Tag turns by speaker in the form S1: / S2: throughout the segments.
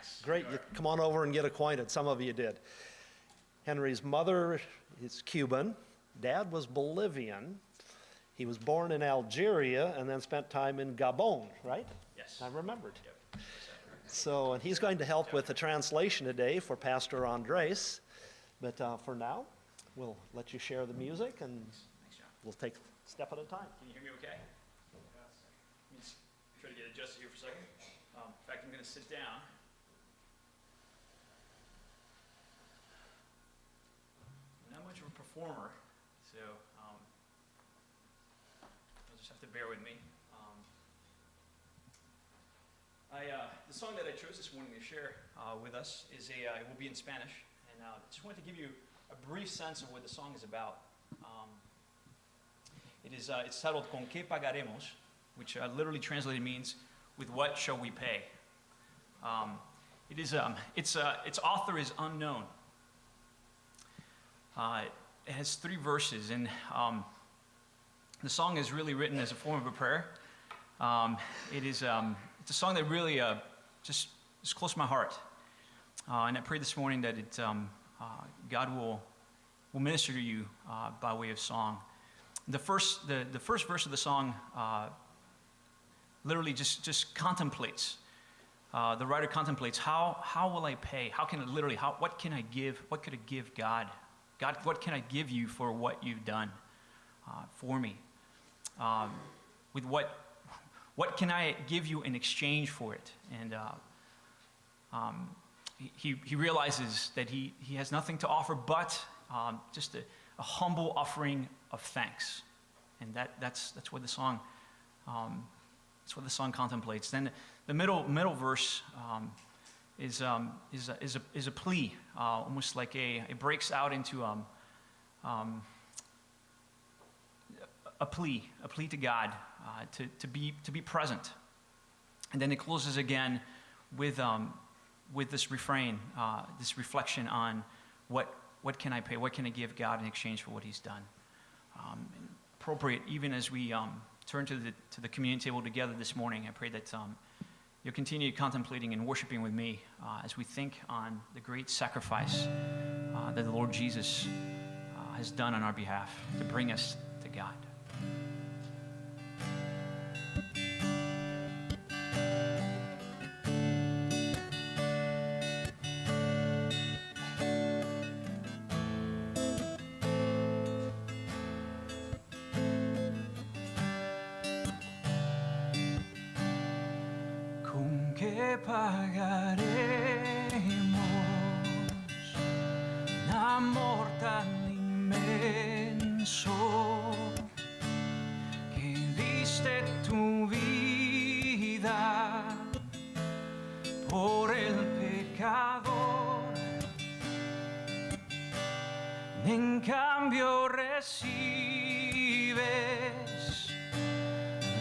S1: Yes.
S2: Great. You come on over and get acquainted. Some of you did. Henry's mother is Cuban. Dad was Bolivian. He was born in Algeria and then spent time in Gabon, right?
S1: Yes.
S2: I remembered.
S1: Yep.
S2: So, and he's going to help with the translation today for Pastor Andres. But for now, we'll let you share the music and
S1: Thanks, John.
S2: we'll take a step at a time.
S1: Can you hear me okay? Yes. Let me just try to get adjusted here for a second. In fact, I'm going to sit down. I'm not much of a performer, so you'll just have to bear with me. The song that I chose this morning to share with us is it will be in Spanish, and I just wanted to give you a brief sense of what the song is about. It's titled "Con qué pagaremos," which literally translated means "With what shall we pay?" Its author is unknown. It has 3 verses, and the song is really written as a form of a prayer. It's a song that really just is close to my heart, and I pray this morning that God will minister to you by way of song. The first verse of the song literally just contemplates. The writer contemplates how will I pay? What can I give? What could I give God? God, what can I give you for what you've done for me? With what can I give you in exchange for it? And he realizes that he has nothing to offer but just a humble offering of thanks, and that's what the song contemplates. Then the middle verse is a plea, almost like it breaks out into a plea to God to be present, and then it closes again with this refrain, this reflection on what can I pay, what can I give God in exchange for what He's done. Appropriate even as we turn to the communion table together this morning. I pray that you'll continue contemplating and worshiping with me as we think on the great sacrifice that the Lord Jesus has done on our behalf to bring us to God. Pagaremos un amor tan inmenso que diste tu vida por el pecador. En cambio recibes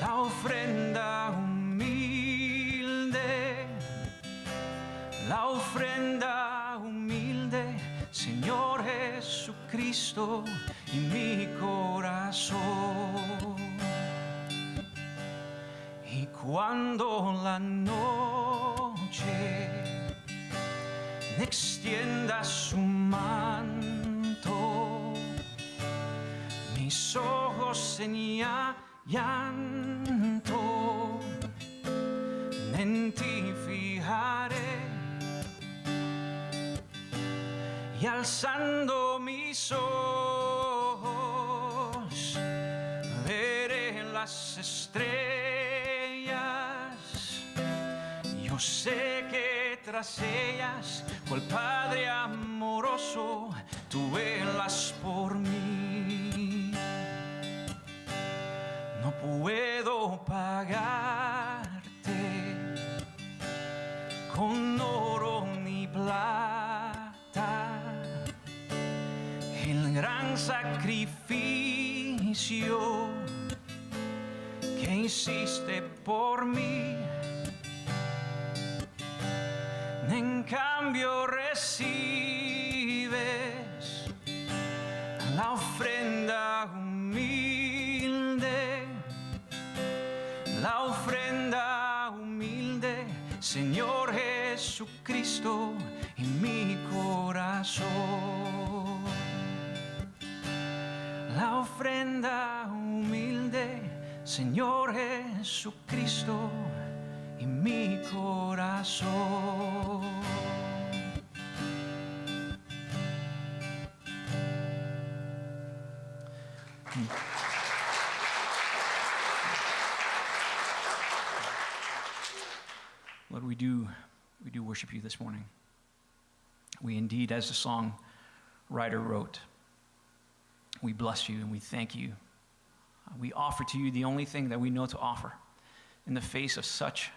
S1: la ofrenda humilde, Señor Jesucristo, y mi corazón. Y cuando la noche extienda su manto, mis ojos en llanto, en ti fijaré. Y alzando mis ojos, veré las estrellas. Yo sé que tras ellas, cual Padre amoroso, tú velas por mí. No puedo pagarte con oro ni plata el gran sacrificio que hiciste por mí. En cambio recibes la ofrenda humilde, Señor Jesús. Jesucristo en mi corazón. La ofrenda humilde, Señor Jesucristo en mi corazón. Lord, we do worship you this morning. We indeed, as the songwriter wrote, we bless you and we thank you. We offer to you the only thing that we know to offer in the face of such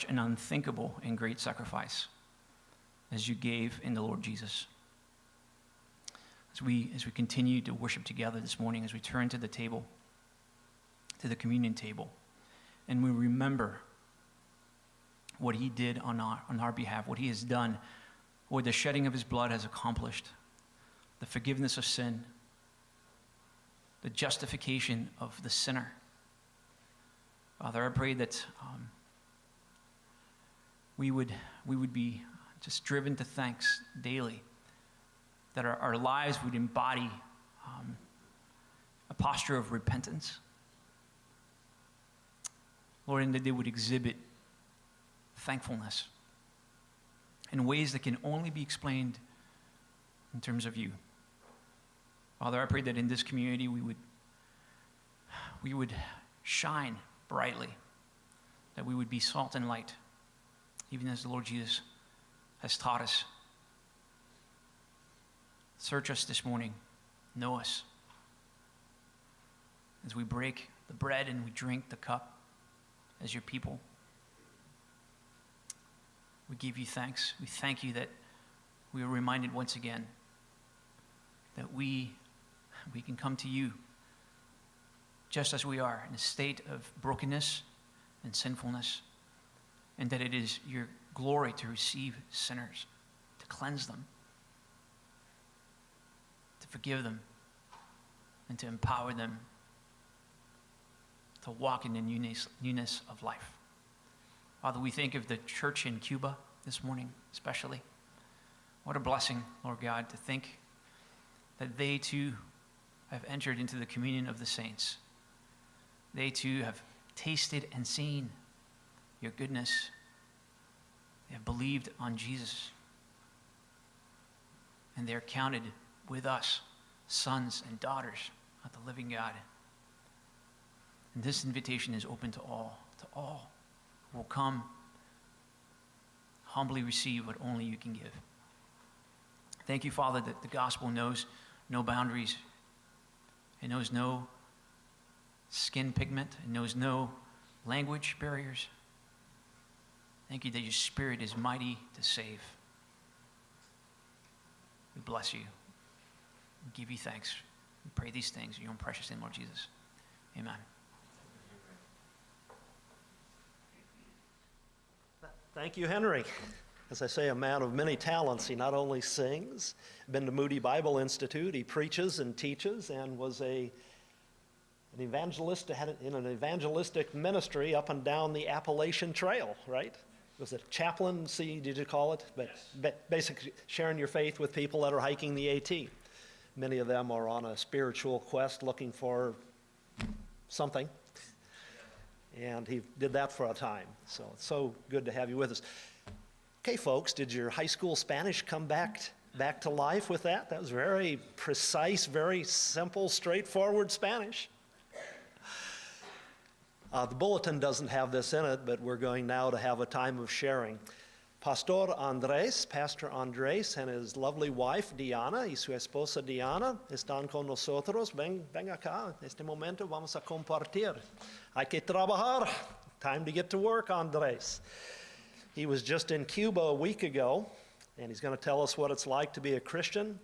S1: an unthinkable and great sacrifice as you gave in the Lord Jesus. As we continue to worship together this morning, as we turn to the table, to the communion table, and we remember what he did on our behalf, what he has done, what the shedding of his blood has accomplished, the forgiveness of sin, the justification of the sinner. Father, I pray that we would be just driven to thanks daily, that our lives would embody a posture of repentance, Lord, and that they would exhibit thankfulness in ways that can only be explained in terms of you. Father, I pray that in this community we would shine brightly, that we would be salt and light, even as the Lord Jesus has taught us. Search us this morning, know us. As we break the bread and we drink the cup as your people, we give you thanks. We thank you that we are reminded once again that we can come to you just as we are, in a state of brokenness and sinfulness, and that it is your glory to receive sinners, to cleanse them, to forgive them, and to empower them to walk in the newness of life. Father, we think of the church in Cuba this morning, especially. What a blessing, Lord God, to think that they too have entered into the communion of the saints. They too have tasted and seen your goodness. They have believed on Jesus. And they're counted with us, sons and daughters of the living God. And this invitation is open to all who will come, humbly receive what only you can give. Thank you, Father, that the gospel knows no boundaries. It knows no skin pigment. It knows no language barriers. Thank you that your Spirit is mighty to save. We bless you. We give you thanks. We pray these things in your own precious name, Lord Jesus. Amen.
S2: Thank you, Henry. As I say, a man of many talents. He not only sings, been to Moody Bible Institute, he preaches and teaches, and was an evangelist, had in an evangelistic ministry up and down the Appalachian Trail, right? Was it chaplain, did you call it? But basically sharing your faith with people that are hiking the AT. Many of them are on a spiritual quest looking for something. And he did that for a time. So it's so good to have you with us. Okay, folks, did your high school Spanish come back to life with that? That was very precise, very simple, straightforward Spanish. The bulletin doesn't have this in it, but we're going now to have a time of sharing. Pastor Andrés and his lovely wife Diana y su esposa Diana están con nosotros. Ven acá, en este momento vamos a compartir. Hay que trabajar. Time to get to work, Andrés. He was just in Cuba a week ago, and he's going to tell us what it's like to be a Christian.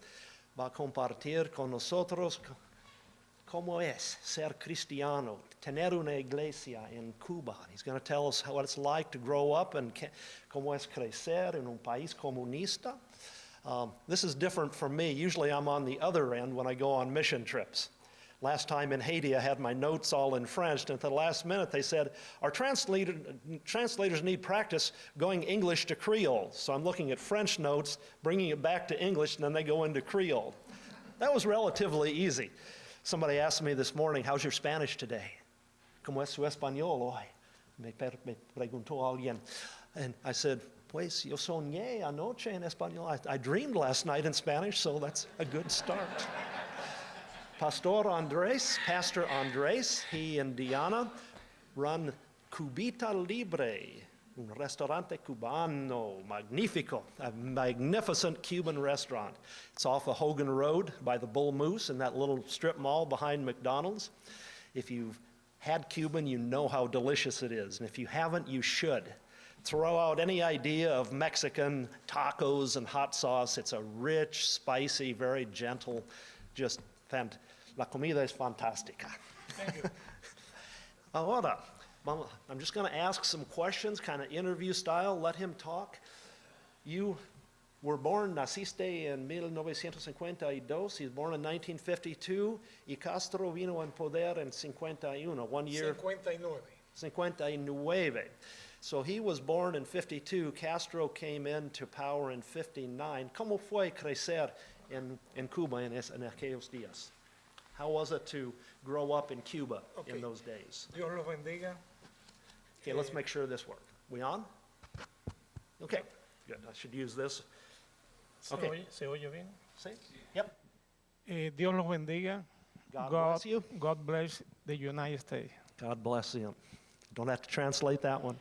S2: Va a compartir con nosotros cómo es ser cristiano, tener una iglesia en Cuba. He's going to tell us what it's like to grow up and cómo es crecer en un país comunista. This is different from me. Usually I'm on the other end when I go on mission trips. Last time in Haiti, I had my notes all in French, and at the last minute they said, our translators need practice going English to Creole. So I'm looking at French notes, bringing it back to English, and then they go into Creole. That was relatively easy. Somebody asked me this morning, how's your Spanish today? ¿Cómo es su español hoy? Me preguntó alguien. And I said, pues yo soñé anoche en español. I dreamed last night in Spanish, so that's a good start. Pastor Andres, he and Diana run Cubita Libre, un restaurante cubano, magnifico, a magnificent Cuban restaurant. It's off of Hogan Road by the Bull Moose in that little strip mall behind McDonald's. If you've had Cuban, you know how delicious it is, and if you haven't, you should. Throw out any idea of Mexican tacos and hot sauce. It's a rich, spicy, very gentle, just fantastic. La comida es fantástica.
S3: Thank you.
S2: Ahora, I'm just going to ask some questions, kind of interview style, let him talk. You were born, naciste en 1952. He was born in 1952, y Castro vino en poder en 51, 1 year.
S3: 59.
S2: 59. So he was born in 52, Castro came into power in 59. ¿Cómo fue crecer en Cuba en aquellos días? How was it to grow up in Cuba
S3: Okay.
S2: in those days?
S3: Dios los bendiga.
S2: Okay, let's make sure this works. We on? Okay, good. I should use this. Okay.
S3: ¿Se oye bien?
S2: See? Yep.
S3: Dios los bendiga.
S2: God bless you.
S3: God bless the United States.
S2: God bless you. Don't have to translate that one.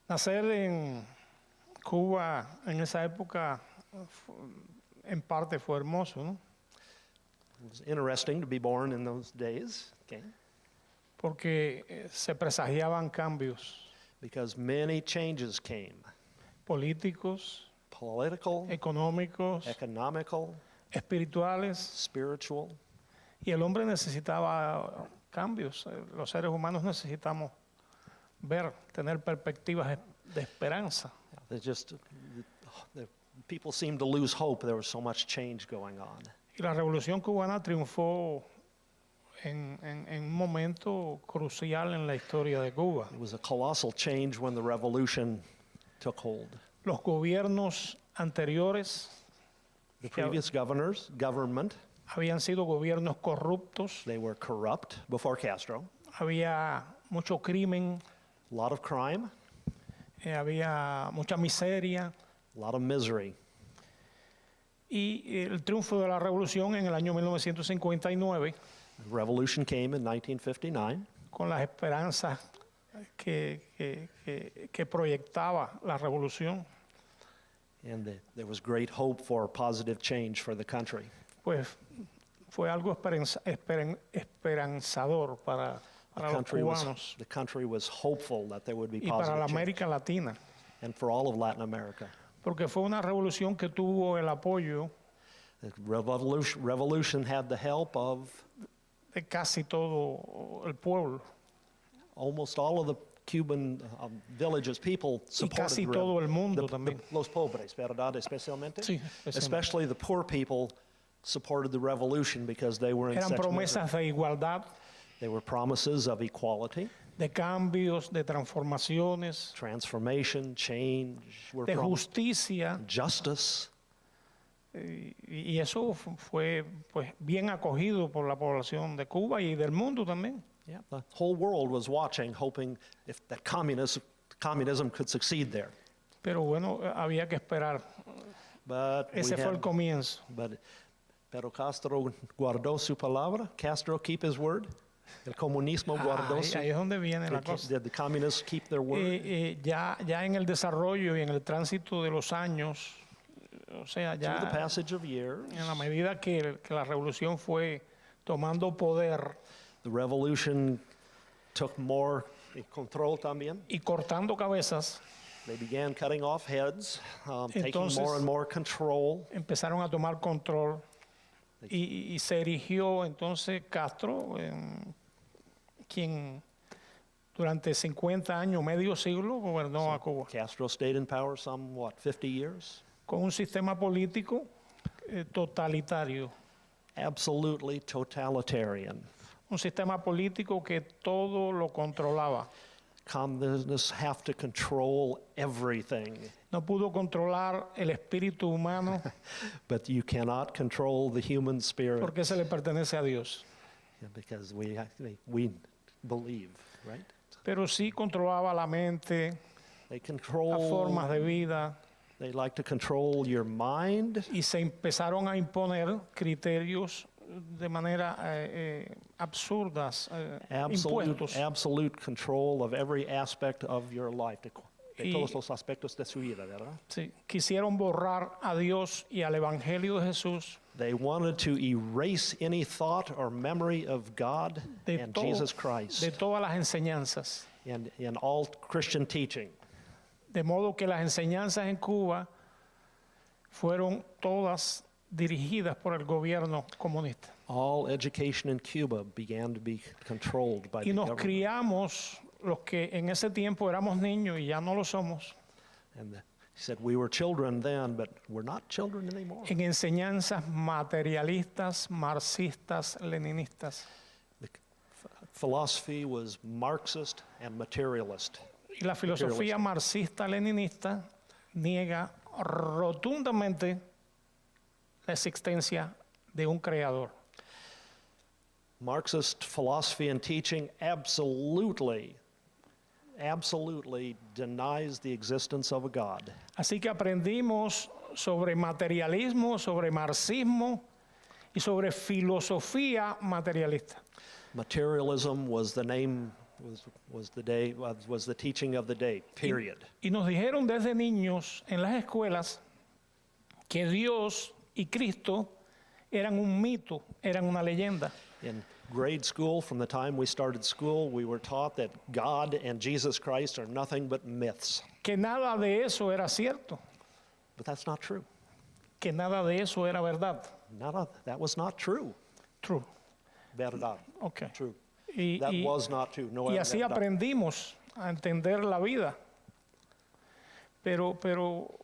S3: Nacer en Cuba en esa época en parte fue hermoso, ¿no?
S2: It was interesting to be born in those days, okay?
S3: Porque se presagiaban cambios
S2: Because many changes came.
S3: políticos,
S2: Political,
S3: económicos,
S2: economical,
S3: espirituales,
S2: spiritual.
S3: y el hombre necesitaba cambios. Los seres humanos necesitamos ver, tener perspectivas de esperanza.
S2: The people seemed to lose hope. There was so much change going on.
S3: Y la revolución cubana triunfó en un momento crucial en la historia de Cuba.
S2: It was a colossal change when the revolution took hold.
S3: Los gobiernos anteriores
S2: The previous government,
S3: habían sido gobiernos corruptos,
S2: they were corrupt before Castro.
S3: había mucho crimen,
S2: A lot of crime,
S3: había mucha miseria.
S2: a lot of misery.
S3: Y el triunfo de la revolución en el año 1959,
S2: The revolution came in 1959
S3: con las esperanzas que proyectaba la revolución,
S2: and there was great hope for positive change for the country.
S3: pues fue algo esperanzador para los cubanos
S2: The country was hopeful that there would be
S3: y para
S2: positive
S3: la
S2: change,
S3: América Latina,
S2: and for all of Latin America.
S3: porque fue una revolución que tuvo el apoyo
S2: The revolution had the help of
S3: de casi todo el pueblo
S2: almost all of the Cuban villages. People supported
S3: casi todo el mundo también.
S2: los pobres, ¿verdad? Especialmente.
S3: Sí,
S2: Especially the poor people supported the revolution because they were in
S3: eran
S2: such misery.
S3: promesas de igualdad,
S2: They were promises of equality,
S3: de cambios, de transformaciones,
S2: transformation, change, were
S3: de
S2: promised,
S3: justicia,
S2: justice.
S3: y eso fue pues bien acogido por la población de Cuba y del mundo también.
S2: Yeah, the whole world was watching, hoping if that communism could succeed there.
S3: Pero bueno, había que esperar.
S2: But
S3: Ese fue el comienzo.
S2: Pero Castro guardó su palabra. Castro keep his word. El comunismo guardó
S3: Ahí
S2: su.
S3: es donde viene la cosa.
S2: Did the communists keep their word?
S3: Ya en el desarrollo y en el tránsito de los años, o sea,
S2: Through the
S3: ya
S2: passage of years,
S3: en la medida que la revolución fue tomando poder
S2: the revolution took more control también.
S3: y cortando cabezas,
S2: They began cutting off heads, taking
S3: Entonces,
S2: more and more control.
S3: empezaron a tomar control y se erigió entonces Castro, quien durante 50 años, medio siglo, gobernó a Cuba,
S2: Castro stayed in power some, 50 years?
S3: con un sistema político totalitario.
S2: absolutely totalitarian.
S3: Un sistema político que todo lo controlaba.
S2: Communists have to control everything,
S3: No pudo controlar el espíritu humano
S2: but you cannot control the human spirit
S3: porque se le pertenece a Dios.
S2: because we believe, right?
S3: Pero sí controlaba la mente,
S2: They
S3: las formas
S2: control,
S3: de vida,
S2: they like to control your mind,
S3: y se empezaron a imponer criterios de manera absurdas, impuestos.
S2: absolute control of every aspect of your life, de
S3: Y-
S2: todos los aspectos de su vida, ¿verdad?
S3: Sí, quisieron borrar a Dios y al Evangelio de Jesús
S2: They wanted to erase any thought or memory of God
S3: de,
S2: and
S3: todo-
S2: Jesus Christ
S3: de todas las enseñanzas.
S2: in all Christian teaching.
S3: De modo que las enseñanzas en Cuba fueron todas dirigidas por el gobierno comunista.
S2: All education in Cuba began to be controlled by
S3: Y
S2: the
S3: nos
S2: government.
S3: criamos, los que en ese tiempo éramos niños y ya no lo somos,
S2: And he said, we were children then, but we're not children anymore.
S3: en enseñanzas materialistas, marxistas, leninistas.
S2: The philosophy was Marxist and materialist.
S3: Y la filosofía marxista-leninista niega rotundamente la existencia de un creador.
S2: Marxist philosophy and teaching absolutely denies the existence of a God.
S3: Así que aprendimos sobre materialismo, sobre marxismo y sobre filosofía materialista.
S2: Materialism was the name, was the teaching of the day, period.
S3: Y nos dijeron desde niños en las escuelas que Dios y Cristo eran un mito, eran una leyenda.
S2: In grade school, from the time we started school, we were taught that God and Jesus Christ are nothing but myths.
S3: Que nada de eso era cierto,
S2: But that's not true.
S3: que nada de eso era verdad.
S2: That was not true.
S3: True.
S2: Verdad.
S3: Okay.
S2: True.
S3: Y,
S2: That
S3: y-
S2: was not true. No,
S3: y así
S2: verdad.
S3: aprendimos a entender la vida. Pero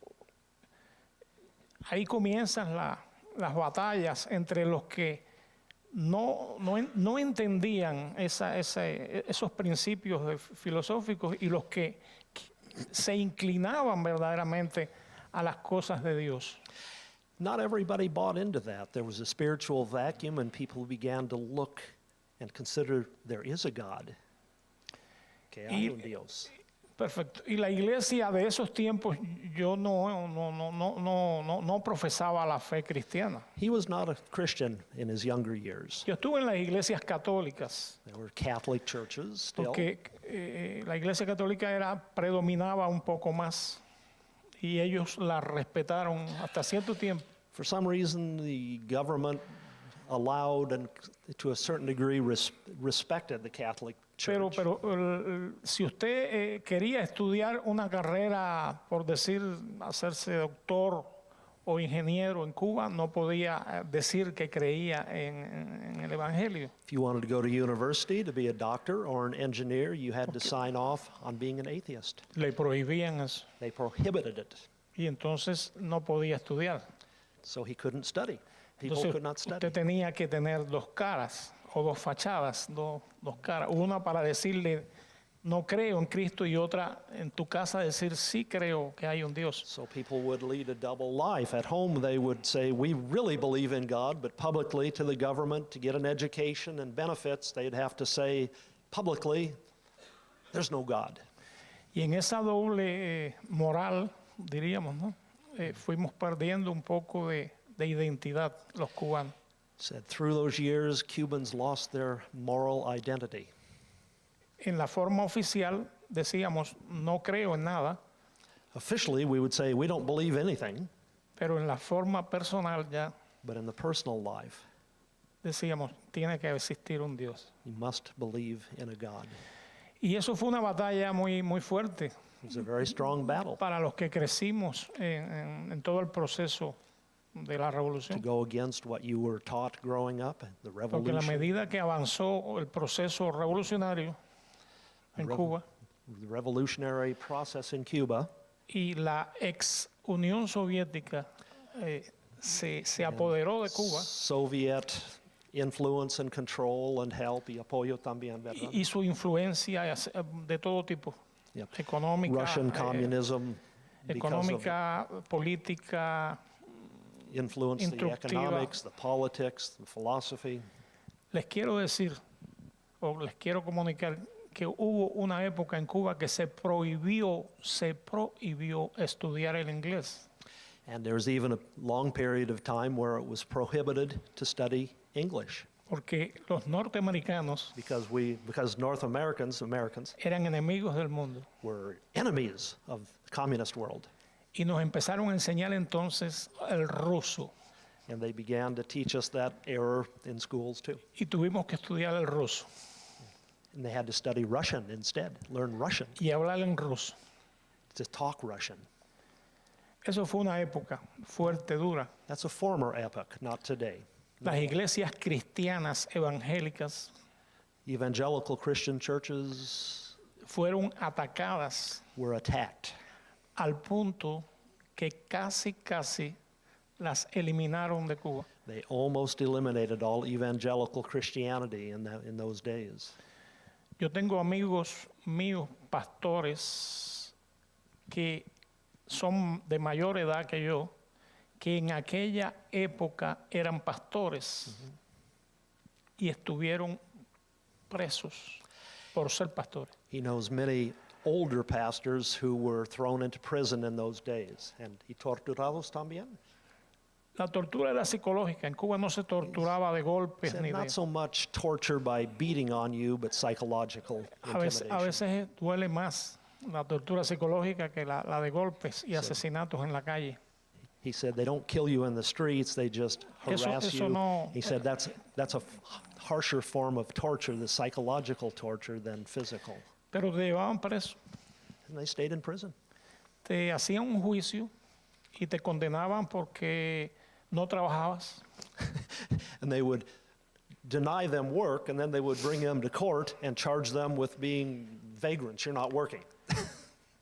S3: ahí comienzan las batallas entre los que no entendían esos principios filosóficos y los que se inclinaban verdaderamente a las cosas de Dios.
S2: Not everybody bought into that. There was a spiritual vacuum, and people began to look and consider there is a God. Que hay un Dios.
S3: Perfecto. Y la iglesia de esos tiempos, yo no profesaba la fe cristiana.
S2: He was not a Christian in his younger years.
S3: Yo estuve en las iglesias católicas,
S2: There were Catholic churches still.
S3: porque la iglesia católica predominaba un poco más y ellos la respetaron hasta cierto tiempo.
S2: For some reason, the government allowed and to a certain degree respected the Catholic Church.
S3: Pero si usted quería estudiar una carrera, por decir, hacerse doctor o ingeniero en Cuba, no podía decir que creía en el Evangelio.
S2: If you wanted to go to university to be a doctor or an engineer, you had to sign off on being an atheist.
S3: Le prohibían eso
S2: They prohibited it,
S3: y entonces no podía estudiar.
S2: so he couldn't study. People
S3: Entonces
S2: could not study.
S3: usted tenía que tener dos caras o dos fachadas, dos caras. Una para decirle no creo en Cristo y otra en tu casa decir sí creo que hay un Dios.
S2: So people would lead a double life. At home, they would say, we really believe in God, but publicly to the government, to get an education and benefits, they'd have to say publicly, there's no God.
S3: Y en esa doble moral, diríamos, ¿no? Fuimos perdiendo un poco de identidad los cubanos.
S2: Said through those years, Cubans lost their moral identity.
S3: En la forma oficial decíamos no creo en nada,
S2: Officially, we would say, we don't believe anything,
S3: pero en la forma personal ya
S2: but in the personal life,
S3: decíamos tiene que existir un Dios.
S2: you must believe in a God.
S3: Y eso fue una batalla muy, muy fuerte
S2: It was a very strong battle
S3: para los que crecimos en todo el proceso de la
S2: to
S3: revolución.
S2: go against what you were taught growing up, the
S3: Porque a la
S2: revolution,
S3: medida que avanzó el proceso revolucionario en Cuba
S2: the revolutionary process in Cuba,
S3: y la ex Unión Soviética se apoderó de Cuba
S2: Soviet influence and control and help y apoyo también, ¿verdad?
S3: y su influencia de todo tipo,
S2: Yep.
S3: económica,
S2: Russian communism, because of
S3: económica, política.
S2: influence the
S3: instructiva.
S2: economics, the politics, the philosophy.
S3: Les quiero decir, o les quiero comunicar, que hubo una época en Cuba que se prohibió estudiar el inglés.
S2: And there was even a long period of time where it was prohibited to study English
S3: Porque los norteamericanos
S2: because North Americans
S3: eran enemigos del mundo.
S2: were enemies of the communist world.
S3: Y nos empezaron a enseñar entonces el ruso.
S2: And they began to teach us that error in schools too.
S3: Y tuvimos que estudiar el ruso
S2: And they had to study Russian instead, learn Russian,
S3: y hablar en ruso.
S2: to talk Russian.
S3: Eso fue una época fuerte, dura.
S2: That's a former epoch, not today.
S3: Las iglesias cristianas evangélicas
S2: Evangelical Christian churches
S3: fueron atacadas
S2: were attacked.
S3: al punto que casi las eliminaron de Cuba.
S2: They almost eliminated all evangelical Christianity in those days.
S3: Yo tengo amigos míos, pastores, que son de mayor edad que yo, que en aquella época eran pastores y estuvieron presos por ser pastores.
S2: He knows many older pastors who were thrown into prison in those days. ¿Y torturados también?
S3: La tortura era psicológica. En Cuba no se torturaba de golpes
S2: Said
S3: ni
S2: not
S3: de...
S2: so much torture by beating on you, but psychological
S3: A
S2: intimidation.
S3: veces duele más la tortura psicológica que la de golpes y asesinatos en la calle.
S2: He said they don't kill you in the streets, they just harass
S3: Eso
S2: you.
S3: no-
S2: He said that's a harsher form of torture, the psychological torture, than physical.
S3: Pero te llevaban preso,
S2: And they stayed in prison.
S3: te hacían un juicio y te condenaban porque no trabajabas.
S2: And they would deny them work, and then they would bring them to court and charge them with being vagrants. You're not working.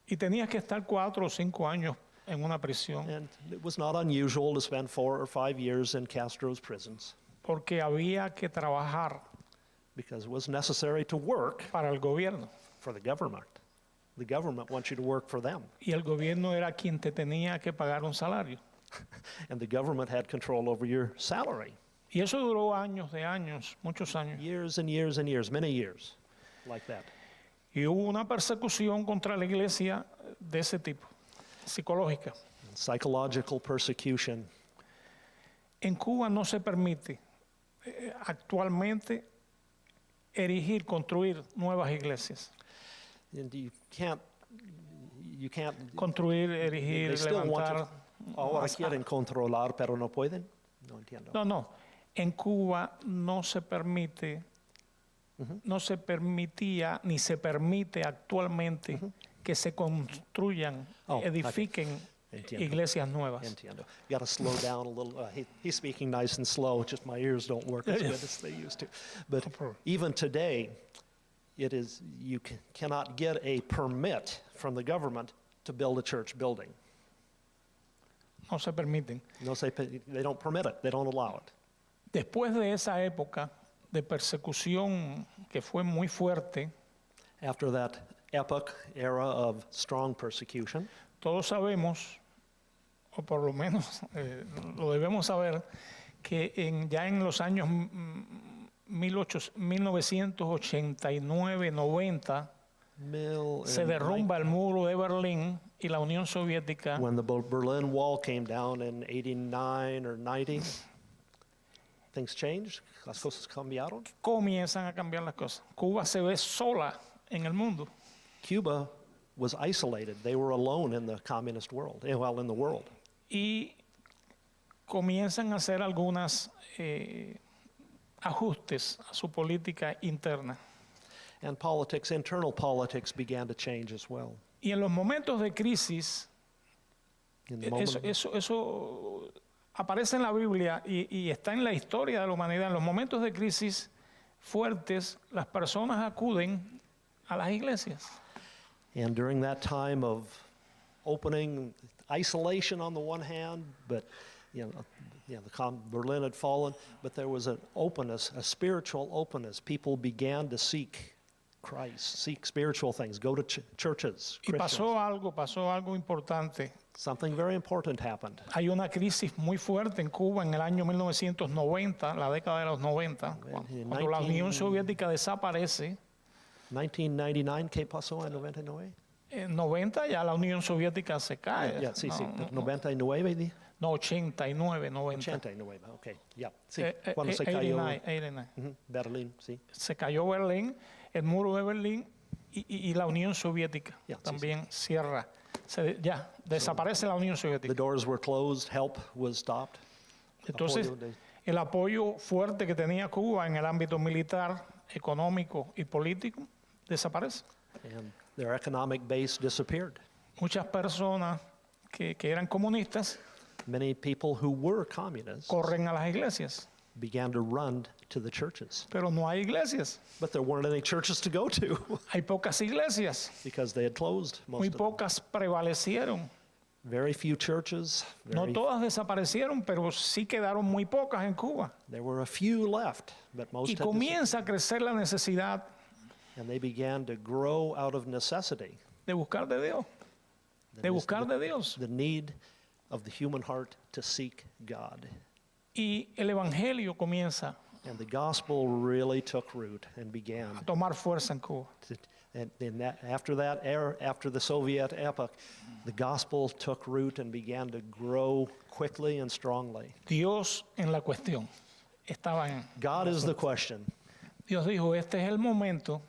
S3: Y tenías que estar 4 o 5 años en una prisión
S2: And it was not unusual to spend 4 or 5 years in Castro's prisons
S3: porque había que trabajar
S2: because it was necessary to work
S3: para el gobierno.
S2: for the government. The government wants you to work for them.
S3: Y el gobierno era quien te tenía que pagar un salario.
S2: And the government had control over your salary.
S3: Y eso duró años de años, muchos años.
S2: Years and years and years, many years like that.
S3: Y hubo una persecución contra la iglesia de ese tipo, psicológica.
S2: Psychological persecution.
S3: En Cuba no se permite actualmente erigir, construir nuevas iglesias.
S2: And you can't
S3: Construir, erigir,
S2: they still want
S3: levantar.
S2: to, ahora quieren controlar, pero no pueden. No entiendo.
S3: No. En Cuba no se permite, no se permitía ni se permite actualmente que se construyan,
S2: Oh,
S3: edifiquen
S2: Entiendo.
S3: iglesias nuevas.
S2: Entiendo. You got to slow down a little. He's speaking nice and slow. Just my ears don't work as good as they used to. But
S3: problem.
S2: even today, it is you cannot get a permit from the government to build a church building.
S3: No se permiten.
S2: No, they don't permit it. They don't allow it.
S3: Después de esa época de persecución que fue muy fuerte,
S2: After that epoch era of strong persecution,
S3: todos sabemos, o por lo menos lo debemos saber, que ya en los años 1989-90 se derrumba el muro de Berlín y la Unión Soviética
S2: when the Berlin Wall came down in 89 or 90, things changed. Las cosas cambiaron.
S3: comienzan a cambiar las cosas. Cuba se ve sola en el mundo.
S2: Cuba was isolated. They were alone in the communist world, well, in the world.
S3: Y comienzan a hacer algunos ajustes a su política interna.
S2: And politics, internal politics began to change as well.
S3: Y en los momentos de crisis,
S2: In the moment,
S3: eso aparece en la Biblia y está en la historia de la humanidad. En los momentos de crisis fuertes, las personas acuden a las iglesias.
S2: and during that time of opening, isolation on the one hand, but Berlin had fallen, but there was an openness, a spiritual openness. People began to seek Christ, seek spiritual things, go to churches.
S3: Y
S2: Christians.
S3: pasó algo importante.
S2: Something very important happened.
S3: Hay una crisis muy fuerte en Cuba en el año 1990, la década de los 90, cuando la Unión Soviética desaparece.
S2: 1999, ¿qué pasó en 99?
S3: En 90 ya la Unión Soviética se cae.
S2: Ya, sí, sí,
S3: No,
S2: 99, di.
S3: no, 89, 90.
S2: 89, ok, ya, sí, cuando se cayó
S3: 89.
S2: Berlín, sí.
S3: Se cayó Berlín, el muro de Berlín y la Unión Soviética
S2: Ya, sí,
S3: también cierra. Ya, desaparece la Unión
S2: The
S3: Soviética.
S2: doors were closed, help was stopped.
S3: Entonces,
S2: Apoyo de-
S3: el apoyo fuerte que tenía Cuba en el ámbito militar, económico y político desaparece.
S2: And their economic base disappeared.
S3: Muchas personas que eran comunistas
S2: Many people who were communists
S3: corren a las iglesias,
S2: began to run to the churches.
S3: pero no hay iglesias.
S2: But there weren't any churches to go to
S3: Hay pocas iglesias,
S2: because they had closed most
S3: muy
S2: of them.
S3: pocas prevalecieron.
S2: Very few churches.
S3: No todas desaparecieron, pero sí quedaron muy pocas en Cuba.
S2: There were a few left, but most
S3: Y
S2: had
S3: comienza a crecer la necesidad
S2: and they began to grow out of necessity.
S3: de buscar de Dios, de buscar de Dios.
S2: The need of the human heart to seek God.
S3: Y el evangelio comienza
S2: And the gospel really took root and began.
S3: a tomar fuerza en Cuba.
S2: After that era, after the Soviet epoch, the gospel took root and began to grow quickly and strongly.
S3: Dios en la cuestión. Estaba en.
S2: God is the question.
S3: Dios dijo, este es el momento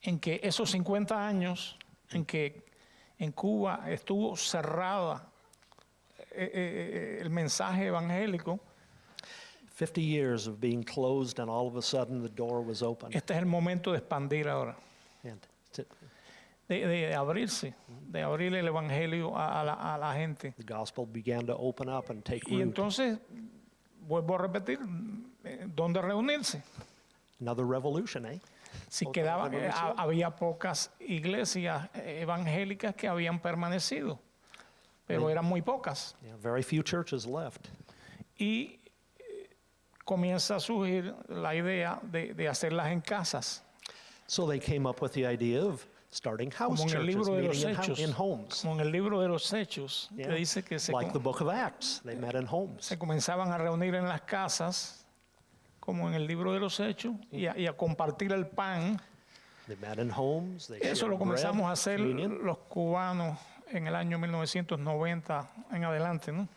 S3: en que esos 50 años en que en Cuba estuvo cerrada el mensaje evangélico,
S2: 50 years of being closed, and all of a sudden the door was open.
S3: este es el momento de expandir ahora,
S2: And to-
S3: de abrirse, de abrir el evangelio a la gente.
S2: the gospel began to open up and take
S3: Y
S2: root.
S3: entonces, vuelvo a repetir, ¿dónde reunirse?
S2: Another revolution, eh?
S3: Si
S2: Otra
S3: quedaba,
S2: revolución.
S3: había pocas iglesias evangélicas que habían permanecido, pero eran muy pocas.
S2: Yeah, very few churches left.
S3: Y comienza a surgir la idea de hacerlas en casas,
S2: So they came up with the idea of starting house
S3: como en el
S2: churches,
S3: libro de los
S2: meeting
S3: Hechos,
S2: in homes.
S3: como en el libro de los Hechos,
S2: Yeah.
S3: que dice que
S2: Like the book of Acts, they met in homes.
S3: se comenzaban a reunir en las casas, como en el libro de los Hechos, y a compartir el pan.
S2: They met in homes. They
S3: Eso lo
S2: shared
S3: comenzamos a
S2: bread,
S3: hacer
S2: communion.
S3: los cubanos en el año 1990 en adelante, ¿no?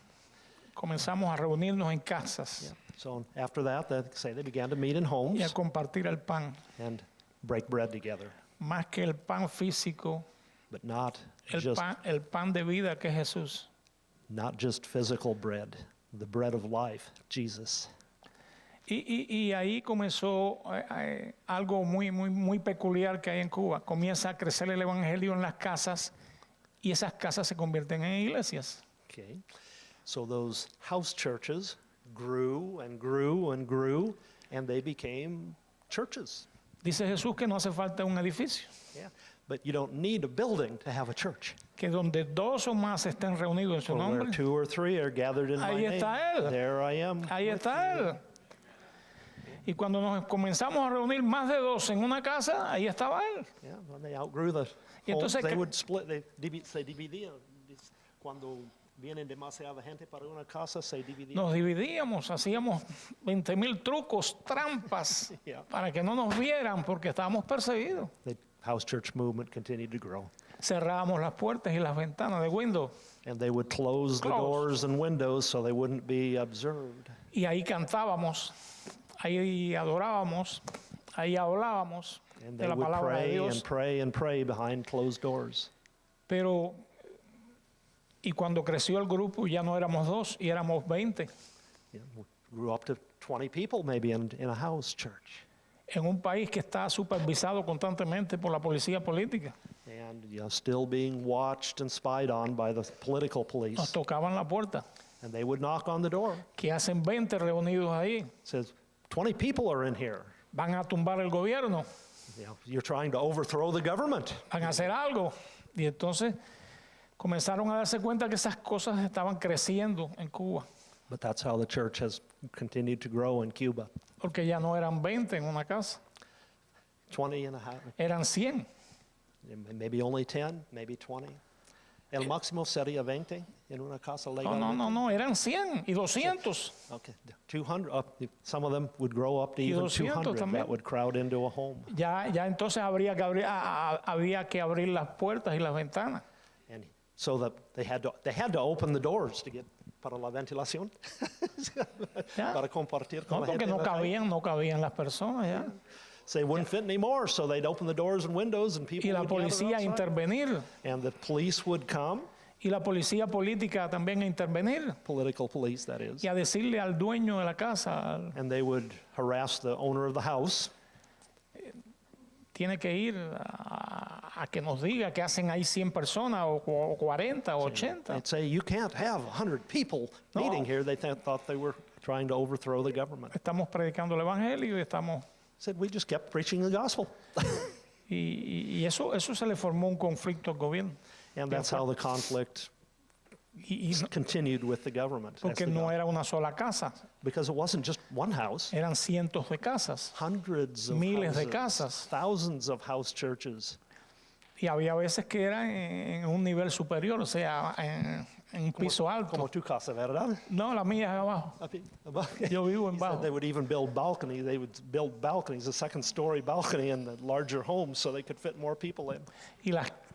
S3: Comenzamos a reunirnos en casas
S2: Yeah. So after that, they began to meet in
S3: y a
S2: homes
S3: compartir el pan,
S2: and break bread together,
S3: más que el pan físico,
S2: but not
S3: el pan de vida que es Jesús.
S2: not just physical bread, the bread of life, Jesus.
S3: Y ahí comenzó algo muy peculiar que hay en Cuba. Comienza a crecer el evangelio en las casas y esas casas se convierten en iglesias.
S2: Okay, so those house churches grew and grew and grew, and they became churches.
S3: Dice Jesús que no hace falta un edificio,
S2: Yeah, but you don't need a building to have a church.
S3: que donde dos o más estén reunidos en su
S2: For where
S3: nombre,
S2: 2 or 3 are gathered in my
S3: Ahí
S2: name,
S3: está Él.
S2: there I am.
S3: ahí
S2: with
S3: está
S2: you.
S3: Él. Y cuando nos comenzamos a reunir más de dos en una casa, ahí estaba Él.
S2: Yeah, when they outgrew the
S3: Y
S2: homes,
S3: entonces
S2: they
S3: que-
S2: would split, se dividían. Cuando vienen demasiada gente para una casa, se dividían.
S3: Nos dividíamos, hacíamos 20,000 trucos, trampas,
S2: Yeah.
S3: para que no nos vieran porque estábamos perseguidos.
S2: The house church movement continued to grow.
S3: Cerrábamos las puertas y las ventanas de Windows
S2: And they would close the
S3: Close.
S2: doors and windows so they wouldn't be observed.
S3: y ahí cantábamos, ahí adorábamos, ahí hablábamos
S2: And
S3: de
S2: they
S3: la
S2: would
S3: palabra de
S2: pray and
S3: Dios.
S2: pray and pray behind closed doors.
S3: Pero, y cuando creció el grupo ya no éramos dos y éramos 20
S2: You know, we grew up to 20 people maybe in a house church.
S3: en un país que está supervisado constantemente por la policía política.
S2: And still being watched and spied on by the political
S3: Nos
S2: police.
S3: tocaban la puerta,
S2: And they would knock on the door.
S3: que hacen 20 reunidos ahí,
S2: Says, 20 people are in here.
S3: van a tumbar el gobierno,
S2: You're trying to overthrow the government.
S3: van a hacer algo. Y entonces comenzaron a darse cuenta que esas cosas estaban creciendo en Cuba.
S2: But that's how the church has continued to grow in Cuba.
S3: porque ya no eran 20 en una casa,
S2: 20 and a half,
S3: eran 100.
S2: maybe only 10, maybe 20. El máximo sería 20 en una casa
S3: No,
S2: legal.
S3: no, no, no, eran 100 y 200.
S2: Okay, 200. Some of them would grow up to
S3: Y
S2: even
S3: 200
S2: 200
S3: también.
S2: that would crowd into a home.
S3: Ya entonces había que abrir las puertas y las ventanas.
S2: And so that they had to open the doors to get para la ventilación,
S3: Ya.
S2: para compartir con
S3: No,
S2: la
S3: porque
S2: gente. en
S3: no
S2: la calle.
S3: cabían las personas ya.
S2: So they wouldn't fit anymore, so they'd open the doors and windows and people
S3: Y la
S2: would gather
S3: policía a
S2: outside.
S3: intervenir.
S2: And the police would come,
S3: Y la policía política también a intervenir.
S2: political police that is,
S3: Y a decirle al dueño de la casa,
S2: and they would harass the owner of the house.
S3: tiene que ir a que nos diga que hacen ahí 100 personas o 40 o 80.
S2: They'd say, you can't have 100 people
S3: No.
S2: meeting here. They thought they were trying to overthrow the government.
S3: Estamos predicando el evangelio y estamos
S2: Said, we just kept preaching the gospel.
S3: y eso se le formó un conflicto al gobierno.
S2: And that's how the conflict
S3: Y
S2: continued with the government. That's
S3: porque
S2: the
S3: no
S2: gospel.
S3: era una sola casa,
S2: Because it wasn't just one house,
S3: eran cientos de casas.
S2: hundreds of
S3: Miles de
S2: houses,
S3: casas.
S2: thousands of house churches.
S3: Y había veces que era en un nivel superior, o sea, en un piso alto.
S2: Como tu casa, ¿verdad?
S3: No, la mía es abajo. Yo vivo en
S2: He said
S3: bajo.
S2: they would even build balconies. They would build balconies, a second-story balcony in the larger homes, so they could fit more people in.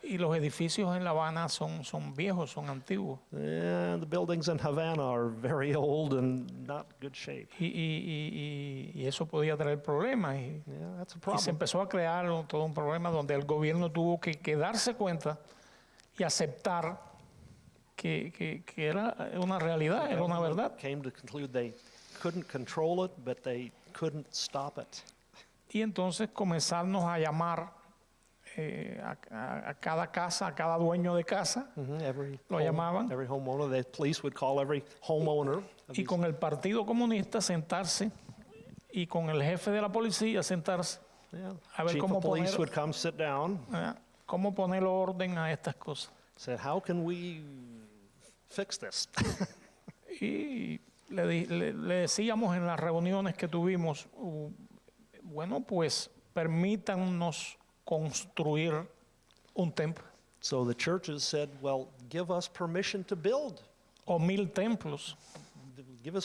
S3: Y los edificios en La Habana son viejos, son antiguos.
S2: And the buildings in Havana are very old and not good shape.
S3: Y eso podía traer problemas.
S2: Yeah, that's a
S3: Y se
S2: problem.
S3: empezó a crear todo un problema donde el gobierno tuvo que darse cuenta y aceptar que era una realidad, era una verdad.
S2: Came to conclude they couldn't control it, but they couldn't stop it.
S3: Y entonces comenzarnos a llamar a cada casa, a cada dueño de casa, Lo llamaban.
S2: Every homeowner, the police would call every homeowner. of
S3: y
S2: these-
S3: con el Partido Comunista sentarse y con el jefe de la policía sentarse,
S2: yeah.
S3: a ver
S2: Chief
S3: cómo
S2: of police
S3: poner-
S2: would come sit down,
S3: cómo poner orden a estas cosas.
S2: said, how can we fix this?
S3: Y le decíamos en las reuniones que tuvimos, bueno, pues permítannos construir un templo
S2: So the churches said, well, give us permission to build.
S3: o 1000 templos.
S2: Give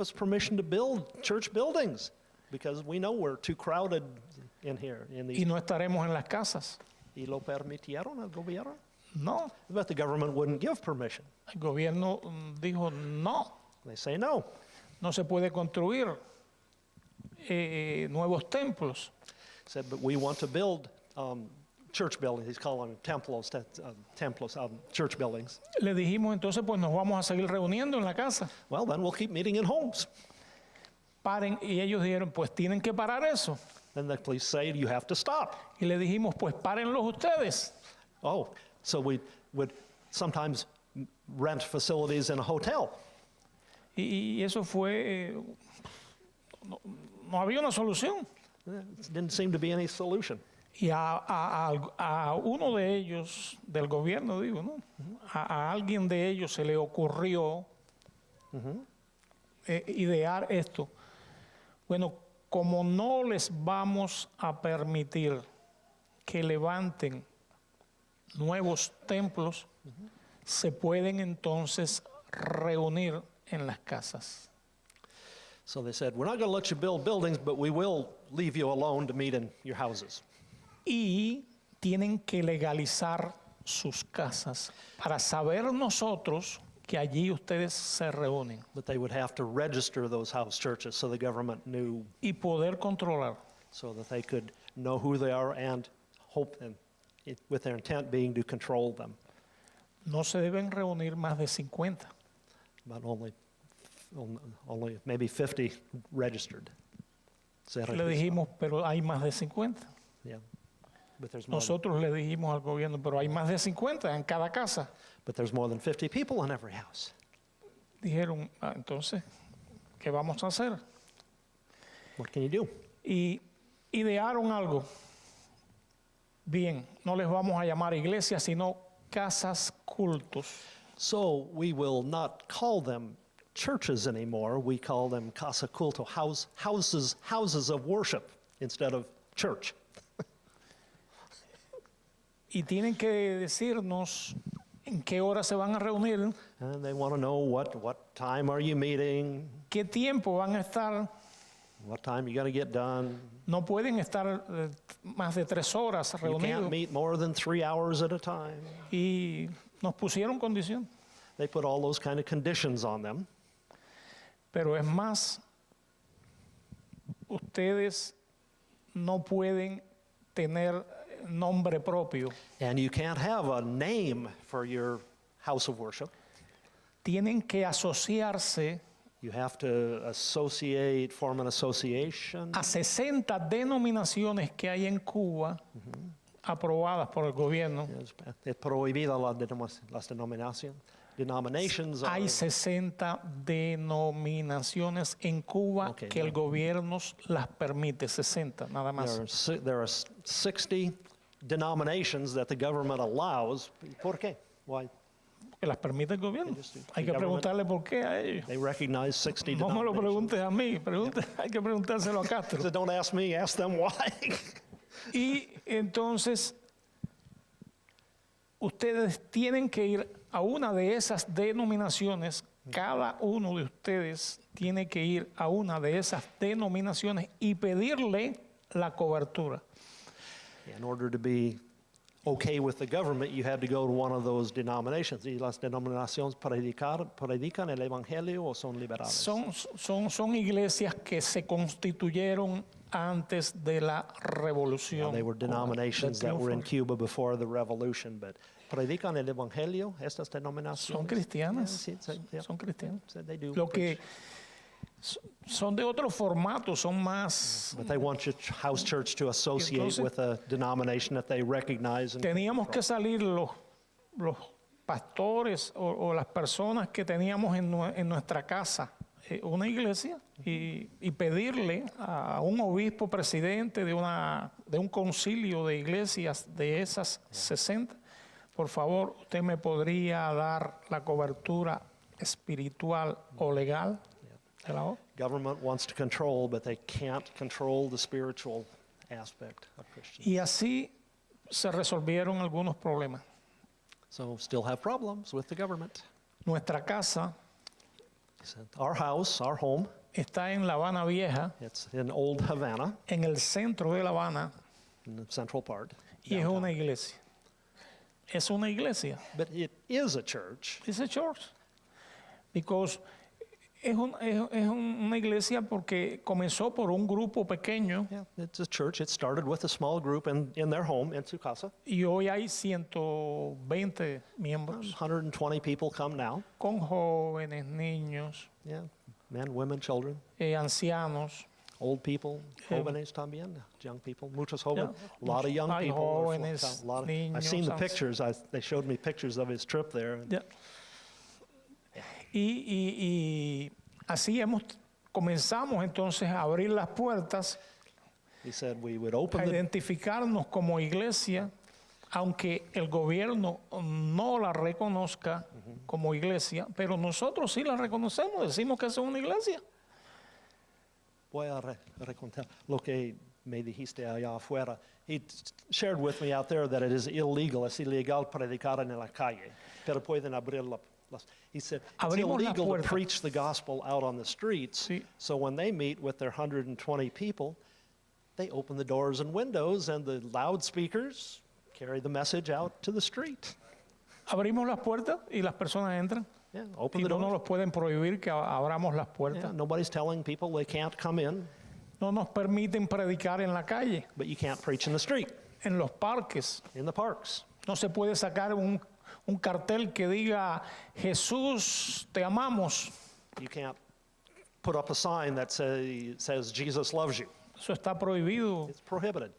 S2: us permission to build church buildings because we know we're too crowded in here. In
S3: Y
S2: these.
S3: no estaremos en las casas.
S2: Y lo permitieron al gobierno?
S3: No,
S2: But the government wouldn't give permission.
S3: el gobierno dijo no,
S2: They say no.
S3: no se puede construir nuevos templos.
S2: Said, but we want to build church buildings. He's calling them templos, church buildings.
S3: Le dijimos entonces pues nos vamos a seguir reuniendo en la casa.
S2: Well, then we'll keep meeting in homes.
S3: Paren, y ellos dijeron pues tienen que parar eso.
S2: Then the police say, you have to stop.
S3: Y le dijimos pues párenlos ustedes.
S2: Oh, so we would sometimes rent facilities in a hotel.
S3: Y eso fue, no había una solución.
S2: It didn't seem to be any solution.
S3: Y a uno de ellos, del gobierno digo, ¿no? A alguien de ellos se le ocurrió idear esto. Bueno, como no les vamos a permitir que levanten nuevos templos, se pueden entonces reunir en las casas.
S2: So they said, we're not going to let you build buildings, but we will leave you alone to meet in your houses.
S3: Y tienen que legalizar sus casas para saber nosotros que allí ustedes se reúnen
S2: But they would have to register those house churches so the government knew,
S3: y poder controlar.
S2: so that they could know who they are and hope, and with their intent being to control them.
S3: No se deben reunir más de 50.
S2: But only maybe 50 registered. Se
S3: Le
S2: registró.
S3: dijimos, pero hay más de 50.
S2: Yeah. But there's more,
S3: Nosotros le dijimos al gobierno, pero hay más de 50 en cada casa.
S2: but there's more than 50 people in every house.
S3: Dijeron, entonces, ¿qué vamos a hacer?
S2: What can you do?
S3: Y idearon algo. Bien, no les vamos a llamar iglesias, sino casas cultos.
S2: So we will not call them churches anymore. We call them casa culto, houses of worship instead of church.
S3: Y tienen que decirnos en qué hora se van a reunir,
S2: And they want to know what time are you meeting,
S3: qué tiempo van a estar.
S2: what time you got to get done.
S3: No pueden estar más de 3 horas
S2: You can't
S3: reunidos.
S2: meet more than 3 hours at a time.
S3: Y nos pusieron condición.
S2: They put all those kind of conditions on them.
S3: Pero es más, ustedes no pueden tener nombre propio.
S2: And you can't have a name for your house of worship.
S3: Tienen que asociarse
S2: You have to form an association.
S3: a 60 denominaciones que hay en Cuba aprobadas por el gobierno.
S2: Es prohibida las denominations.
S3: Hay 60 denominaciones en Cuba
S2: Ok,
S3: que el gobierno las permite, 60 nada más.
S2: There are 60 denominations that the government allows. ¿Por qué? Why?
S3: Que las permite el gobierno.
S2: Ellos sí.
S3: Hay que
S2: El government-
S3: preguntarle por qué a ellos.
S2: They recognize 60
S3: No me lo
S2: denominations.
S3: preguntes a mí, hay que preguntárselo a Castro.
S2: So don't ask me, ask them why.
S3: Y entonces, ustedes tienen que ir a una de esas denominaciones, cada uno de ustedes tiene que ir a una de esas denominaciones y pedirle la cobertura.
S2: In order to be okay with the government, you had to go to one of those denominations. ¿Y las denominaciones predican el evangelio o son liberales?
S3: Son iglesias que se constituyeron antes de la revolución.
S2: They were
S3: del
S2: denominations that were in
S3: triunfo.
S2: Cuba before the revolution, but predican el evangelio, estas denominaciones.
S3: Son cristianas,
S2: Yeah, yeah,
S3: son cristianas.
S2: so they do
S3: Lo que
S2: preach.
S3: son de otro formato, son más.
S2: But they want your house church to associate
S3: Entonces-
S2: with a denomination that they recognize. And
S3: Teníamos que salir los pastores o las personas que teníamos en nuestra casa, una iglesia, y pedirle a un obispo presidente de un concilio de iglesias de esas 60, por favor, usted me podría dar la cobertura espiritual o legal de la obra.
S2: Government wants to control, but they can't control the spiritual aspect of Christians.
S3: Y así se resolvieron algunos problemas.
S2: So still have problems with the government.
S3: Nuestra casa
S2: Our house, our home,
S3: está en La Habana Vieja,
S2: it's in Old Havana,
S3: en el centro de La Habana,
S2: in the central part.
S3: y es
S2: downtown.
S3: una iglesia. Es una iglesia.
S2: But it is a church
S3: It's a church. Because es una iglesia porque comenzó por un grupo pequeño
S2: Yeah, it's a church. It started with a small group in their home in su casa.
S3: y hoy hay 120 miembros,
S2: 120 people come now.
S3: con jóvenes, niños,
S2: Yeah, men, women, children,
S3: ancianos.
S2: old people, jóvenes también, young people, muchos jóvenes. A lot of young
S3: Hay
S2: people.
S3: jóvenes,
S2: A lot of-
S3: niños,
S2: I've seen the
S3: ancianos.
S2: pictures. They showed me pictures of his trip there.
S3: Ya. Y así comenzamos entonces a abrir las puertas,
S2: He said we would open
S3: a
S2: the
S3: identificarnos como iglesia, aunque el gobierno no la reconozca como iglesia, pero nosotros sí la reconocemos, decimos que es una iglesia.
S2: Voy a recontar lo que me dijiste allá afuera. He shared with me out there that it is illegal, es ilegal predicar en la calle, pero pueden abrir las. He said it's
S3: Abrimos la
S2: illegal to
S3: puerta.
S2: preach the gospel out on the streets.
S3: Sí.
S2: So when they meet with their 120 people, they open the doors and windows, and the loudspeakers carry the message out to the street.
S3: Abrimos las puertas y las personas entran.
S2: Yeah, open
S3: Y
S2: the
S3: no nos
S2: doors.
S3: los pueden prohibir que abramos las
S2: Yeah,
S3: puertas.
S2: nobody's telling people they can't come in,
S3: No nos permiten predicar en la calle,
S2: but you can't preach in the street,
S3: en los parques.
S2: in the parks.
S3: No se puede sacar un cartel que diga, Jesús, te amamos.
S2: You can't put up a sign that says Jesus loves you.
S3: Eso está prohibido.
S2: It's prohibited.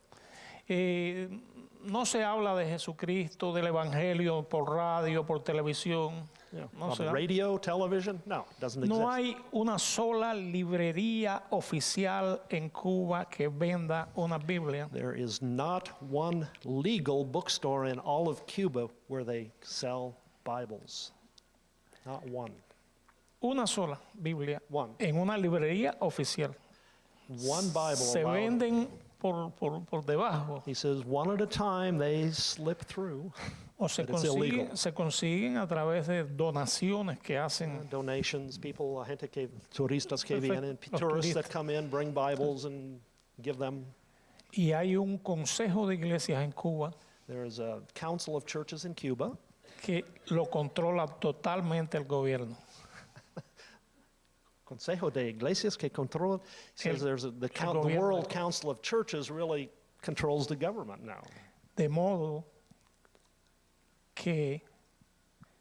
S3: No se habla de Jesucristo, del Evangelio por radio, por televisión. No,
S2: On
S3: se
S2: the
S3: habla.
S2: radio, television, no, it doesn't
S3: No
S2: exist.
S3: hay una sola librería oficial en Cuba que venda una Biblia.
S2: There is not one legal bookstore in all of Cuba where they sell Bibles. Not one.
S3: una sola Biblia
S2: One.
S3: en una librería oficial.
S2: One Bible
S3: Se
S2: allowed.
S3: venden por debajo
S2: He says one at a time they slip through.
S3: o se
S2: But it's illegal.
S3: consiguen a través de donaciones que hacen.
S2: Donations, people, la gente que, turistas que
S3: Perfecto.
S2: vienen,
S3: Los
S2: tourists that
S3: turistas.
S2: come in, bring Bibles and give them.
S3: Y hay un consejo de iglesias en Cuba
S2: There is a council of churches in Cuba.
S3: que lo controla totalmente el gobierno.
S2: Consejo de Iglesias que controla. Says
S3: El-
S2: there's the
S3: gobierno.
S2: World Council of Churches really controls the government now.
S3: De modo que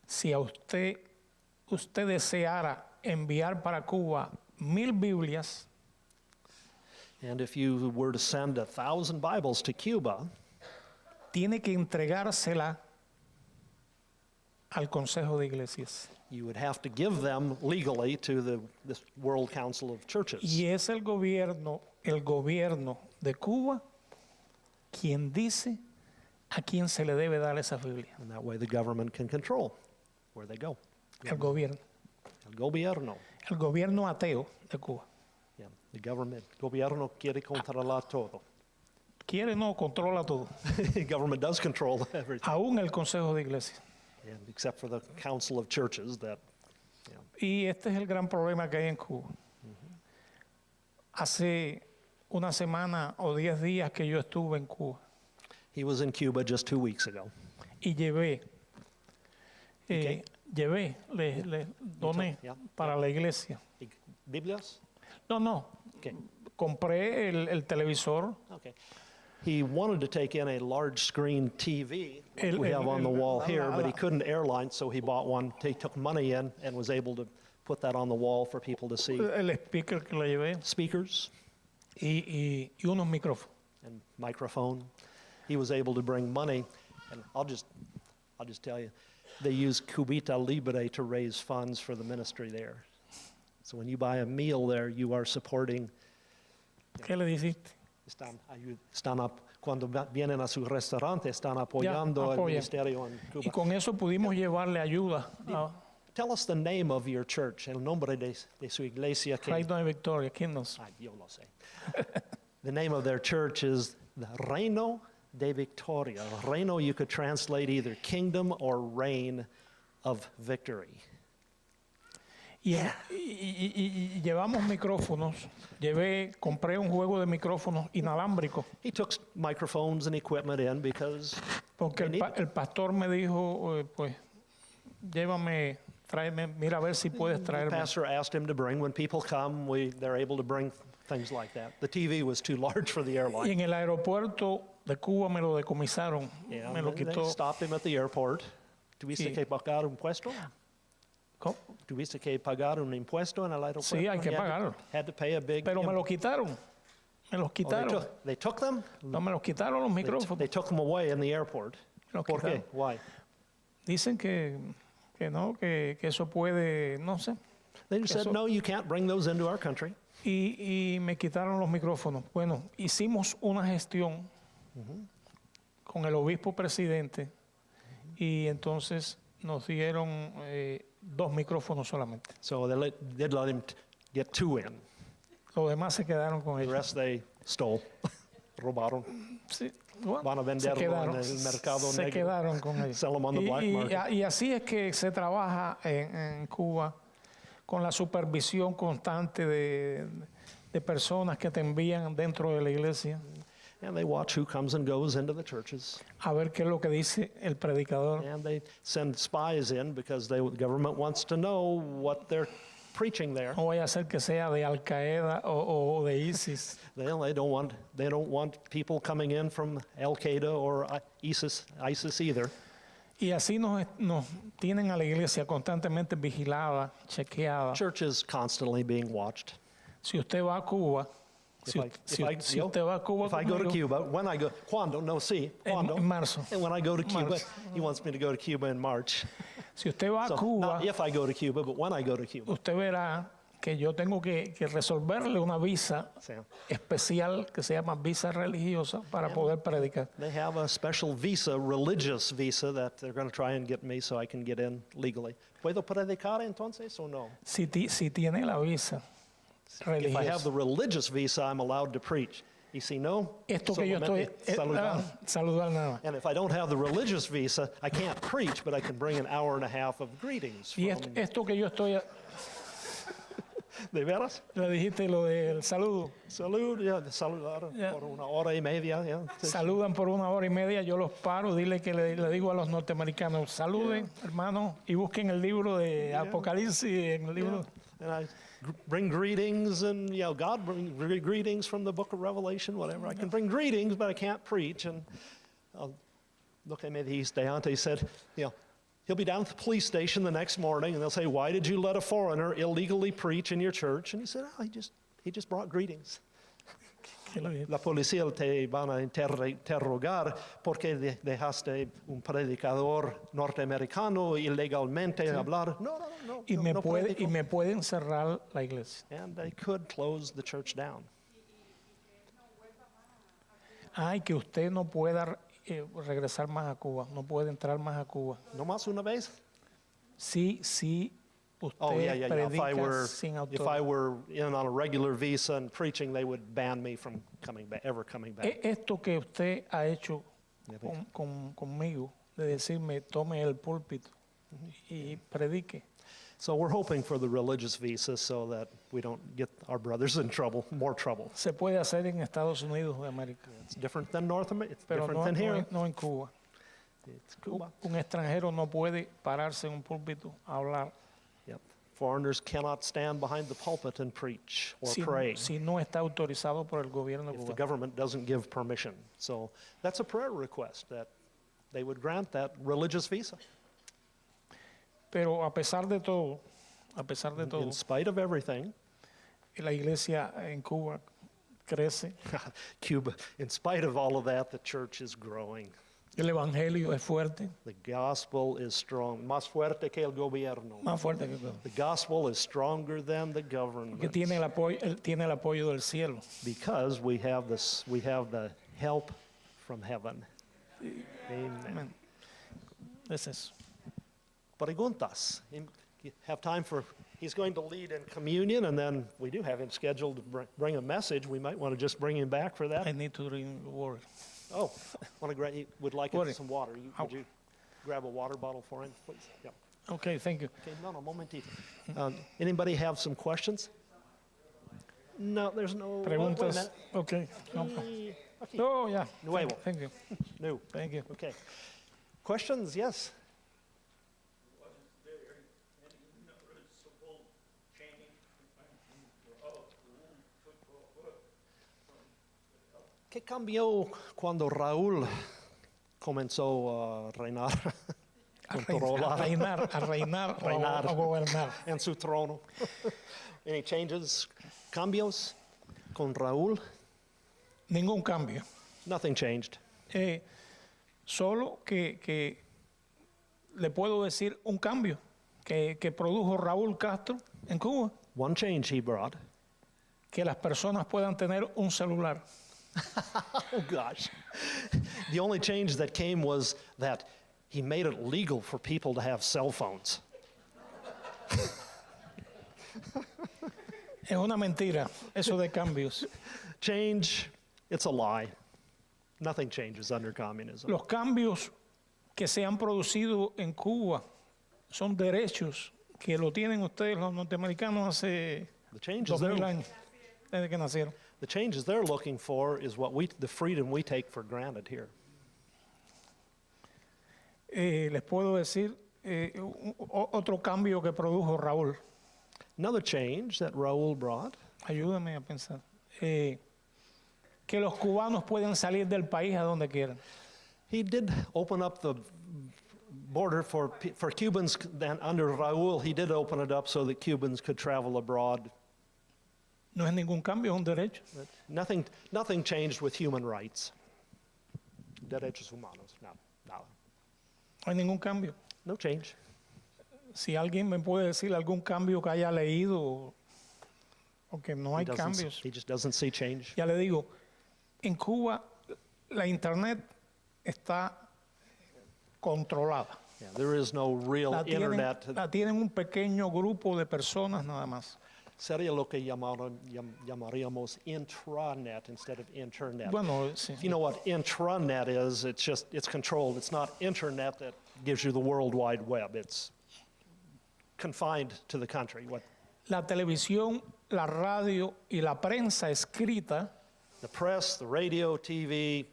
S3: si a usted deseara enviar para Cuba 1000 Biblias,
S2: And if you were to send 1,000 Bibles to Cuba,
S3: tiene que entregársela al Consejo de Iglesias.
S2: you would have to give them legally to this World Council of Churches.
S3: Y es el gobierno de Cuba quien dice a quién se le debe dar esa Biblia.
S2: And that way the government can control where they go.
S3: El gobierno.
S2: El gobierno.
S3: El gobierno ateo de Cuba.
S2: Yeah, the government. Gobierno quiere controlar todo.
S3: Quiere, no, controla todo.
S2: The government does control everything,
S3: Aún el Consejo de Iglesias.
S2: and except for the Council of Churches that,
S3: Y este es el gran problema que hay en Cuba. Hace una semana o 10 días que yo estuve en Cuba
S2: he was in Cuba just 2 weeks ago.
S3: y llevé,
S2: qué?
S3: le doné
S2: Ya.
S3: para la iglesia.
S2: Biblias?
S3: No,
S2: Okay.
S3: compré el televisor,
S2: Okay. He wanted to take in a large screen TV like
S3: El-
S2: we have on the wall
S3: la-
S2: here,
S3: la-
S2: but he
S3: la-
S2: couldn't airline, so he bought one. He took money in and was able to put that on the wall for people to see.
S3: el speaker que le llevé
S2: Speakers
S3: y unos micrófonos.
S2: and microphone. He was able to bring money, and I'll just tell you, they use Cubita Libre to raise funds for the ministry there. So when you buy a meal there, you are supporting.
S3: ¿Qué le dijiste?
S2: Cuando vienen a su restaurante, están apoyando el
S3: apoyan.
S2: ministerio en
S3: Y
S2: Cuba.
S3: con eso pudimos llevarle ayuda a
S2: Tell us the name of your church, el nombre de su iglesia.
S3: Reino de Victoria, Kingdoms.
S2: Ay, yo lo sé. The name of their church is the Reino de Victoria. Reino, you could translate either kingdom or reign of victory.
S3: Y llevamos micrófonos. Compré un juego de micrófonos inalámbricos
S2: He took microphones and equipment in because
S3: porque el pastor me dijo, pues, llévame, tráeme, mira a ver si puedes
S2: the
S3: traerme.
S2: pastor asked him to bring. When people come, they're able to bring things like that. The TV was too large for the
S3: Y
S2: airline.
S3: en el aeropuerto de Cuba me lo decomisaron,
S2: Yeah,
S3: me lo
S2: they
S3: quitó.
S2: stopped him at the airport. ¿Tuviste
S3: Sí.
S2: que pagar un impuesto?
S3: ¿Cómo?
S2: ¿Tuviste que pagar un impuesto en el aeropuerto?
S3: Sí, hay que
S2: You had to-
S3: pagarlo.
S2: Had to pay a big.
S3: Pero me lo quitaron, me los
S2: Oh, they
S3: quitaron.
S2: they took them?
S3: No, me los quitaron los
S2: They
S3: micrófonos.
S2: took them away in the airport.
S3: Me los
S2: ¿Por qué?
S3: quitaron.
S2: Why?
S3: Dicen que no, que eso puede, no sé.
S2: They just said,
S3: Eso-
S2: no, you can't bring those into our country.
S3: Y me quitaron los micrófonos. Bueno, hicimos una gestión con el obispo presidente y entonces nos dieron 2 micrófonos solamente.
S2: So they did let him get 2 in.
S3: Los demás se quedaron con
S2: The
S3: ellos.
S2: rest they stole, robaron.
S3: Sí, bueno,
S2: Van a venderlo en el mercado
S3: se
S2: negro.
S3: quedaron con ellos.
S2: Sell 'em on the black market.
S3: Y así es que se trabaja en Cuba con la supervisión constante de personas que te envían dentro de la iglesia
S2: And they watch who comes and goes into the churches.
S3: a ver qué es lo que dice el predicador.
S2: And they send spies in because the government wants to know what they're preaching there.
S3: No vaya a ser que sea de Al Qaeda o de ISIS.
S2: They don't want people coming in from Al Qaeda or ISIS either.
S3: Y así nos tienen a la iglesia constantemente vigilada, chequeada.
S2: Church is constantly being watched.
S3: Si usted va a Cuba,
S2: If
S3: si usted va a Cuba
S2: if I go to
S3: conmigo,
S2: Cuba, when I go, ¿cuándo? No, sí, ¿cuándo?
S3: en marzo.
S2: And when I go to Cuba,
S3: Marzo.
S2: he wants me to go to Cuba in March.
S3: Si usted va a
S2: So
S3: Cuba,
S2: not if I go to Cuba, but when I go to Cuba.
S3: usted verá que yo tengo que resolverle una visa
S2: Sam.
S3: especial que se llama visa religiosa para poder predicar.
S2: They have a special visa, religious visa, that they're going to try and get me so I can get in legally. ¿Puedo predicar entonces o no?
S3: Si tiene la visa
S2: If I have the
S3: religiosa.
S2: religious visa, I'm allowed to preach. Y si no,
S3: Esto que yo estoy...
S2: solamente saludar.
S3: saludar nada más.
S2: And if I don't have the religious visa, I can't preach, but I can bring an hour and a half of greetings.
S3: Y
S2: From,
S3: esto que yo estoy...
S2: ¿De veras?
S3: Le dijiste lo del saludo.
S2: Salud, yeah, saludar
S3: Yeah.
S2: por una hora y media. Yeah.
S3: Saludan por 1 hora y media, yo los paro, dile que le digo a los norteamericanos, saluden, hermanos, y busquen el libro de Apocalipsis, en el libro.
S2: And I bring greetings, and God bring greetings from the book of Revelation, whatever. I can bring greetings, but I can't preach. And look at me, he said, he'll be down at the police station the next morning, and they'll say, "Why did you let a foreigner illegally preach in your church?" And he said, "Oh, he just brought greetings."
S3: Que lo dije.
S2: La policía te van a interrogar porque dejaste un predicador norteamericano ilegalmente hablar. No,
S3: Y me
S2: predico.
S3: pueden cerrar la iglesia.
S2: And they could close the church down.
S3: Ay, que usted no pueda regresar más a Cuba, no puede entrar más a Cuba.
S2: No más una vez?
S3: Sí, usted
S2: Oh, yeah.
S3: predica sin
S2: If I
S3: autoridad.
S2: were in on a regular visa and preaching, they would ban me from ever coming back.
S3: Esto que usted ha hecho
S2: Yeah,
S3: conmigo, de decirme, tome el púlpito y predique.
S2: So we're hoping for the religious visa so that we don't get our brothers in trouble, more trouble.
S3: Se puede hacer en Estados Unidos de América,
S2: It's different than North America. It's
S3: pero
S2: different than here.
S3: no en Cuba.
S2: It's Cuba.
S3: Un extranjero no puede pararse en un púlpito a hablar
S2: Yep. Foreigners cannot stand behind the pulpit and preach or pray
S3: si no está autorizado por el gobierno
S2: if the
S3: cubano.
S2: government doesn't give permission. So that's a prayer request that they would grant that religious visa.
S3: Pero a pesar de todo,
S2: In spite of everything,
S3: la iglesia en Cuba crece,
S2: Cuba, in spite of all of that, the church is growing.
S3: el evangelio es fuerte,
S2: The gospel is strong, más fuerte que el gobierno.
S3: más fuerte que todo,
S2: The gospel is stronger than the
S3: que
S2: government
S3: tiene el apoyo del cielo.
S2: because we have the help from heaven. Amen.
S3: Amén. Es eso.
S2: Preguntas. You have time for, he's going to lead in communion, and then we do have him scheduled to bring a message. We might want to just bring him back for that.
S3: I need to drink water.
S2: Oh, he would like
S3: Water.
S2: some water. Would you grab a water bottle for him, please? Yep.
S3: Okay, thank you.
S2: Okay, no, momentito. Anybody have some questions? No, there's no. Wait a
S3: Preguntas.
S2: minute.
S3: Okay. No,
S2: Okay.
S3: no, ya.
S2: Nuevo.
S3: Thank you.
S2: No.
S3: Thank you.
S2: Okay. Questions? Yes. ¿Qué cambió cuando Raúl comenzó a reinar?
S3: A reinar
S2: Reinar.
S3: o a gobernar.
S2: En su trono. Any changes, cambios con Raúl?
S3: Ningún cambio.
S2: Nothing changed.
S3: Solo que le puedo decir un cambio que produjo Raúl Castro en Cuba,
S2: One change he brought.
S3: que las personas puedan tener un celular.
S2: Oh gosh. The only change that came was that he made it legal for people to have cell phones.
S3: Es una mentira eso de cambios.
S2: Change, it's a lie. Nothing changes under communism.
S3: Los cambios que se han producido en Cuba son derechos que lo tienen ustedes los norteamericanos hace
S2: The changes
S3: 2000
S2: they're,
S3: años, desde que nacieron.
S2: the changes they're looking for is the freedom we take for granted here.
S3: Les puedo decir otro cambio que produjo Raúl.
S2: Another change that Raúl brought,
S3: Ayúdame a pensar. Que los cubanos pueden salir del país a donde quieran.
S2: he did open up the border for Cubans. Then under Raúl, he did open it up so that Cubans could travel abroad.
S3: No es ningún cambio, es un derecho.
S2: But nothing changed with human rights. Derechos humanos, no, nada.
S3: No hay ningún cambio.
S2: No change.
S3: Si alguien me puede decir algún cambio que haya leído porque no hay cambios.
S2: He just doesn't see change.
S3: Ya le digo, en Cuba la internet está controlada.
S2: Yeah, there is no real internet.
S3: La tienen un pequeño grupo de personas nada más.
S2: Sería lo que llamaríamos intranet instead of internet.
S3: Bueno, sí.
S2: If you know what intranet is, it's controlled. It's not internet that gives you the World Wide Web. It's confined to the country. What
S3: La televisión, la radio y la prensa escrita
S2: the press, the radio, TV,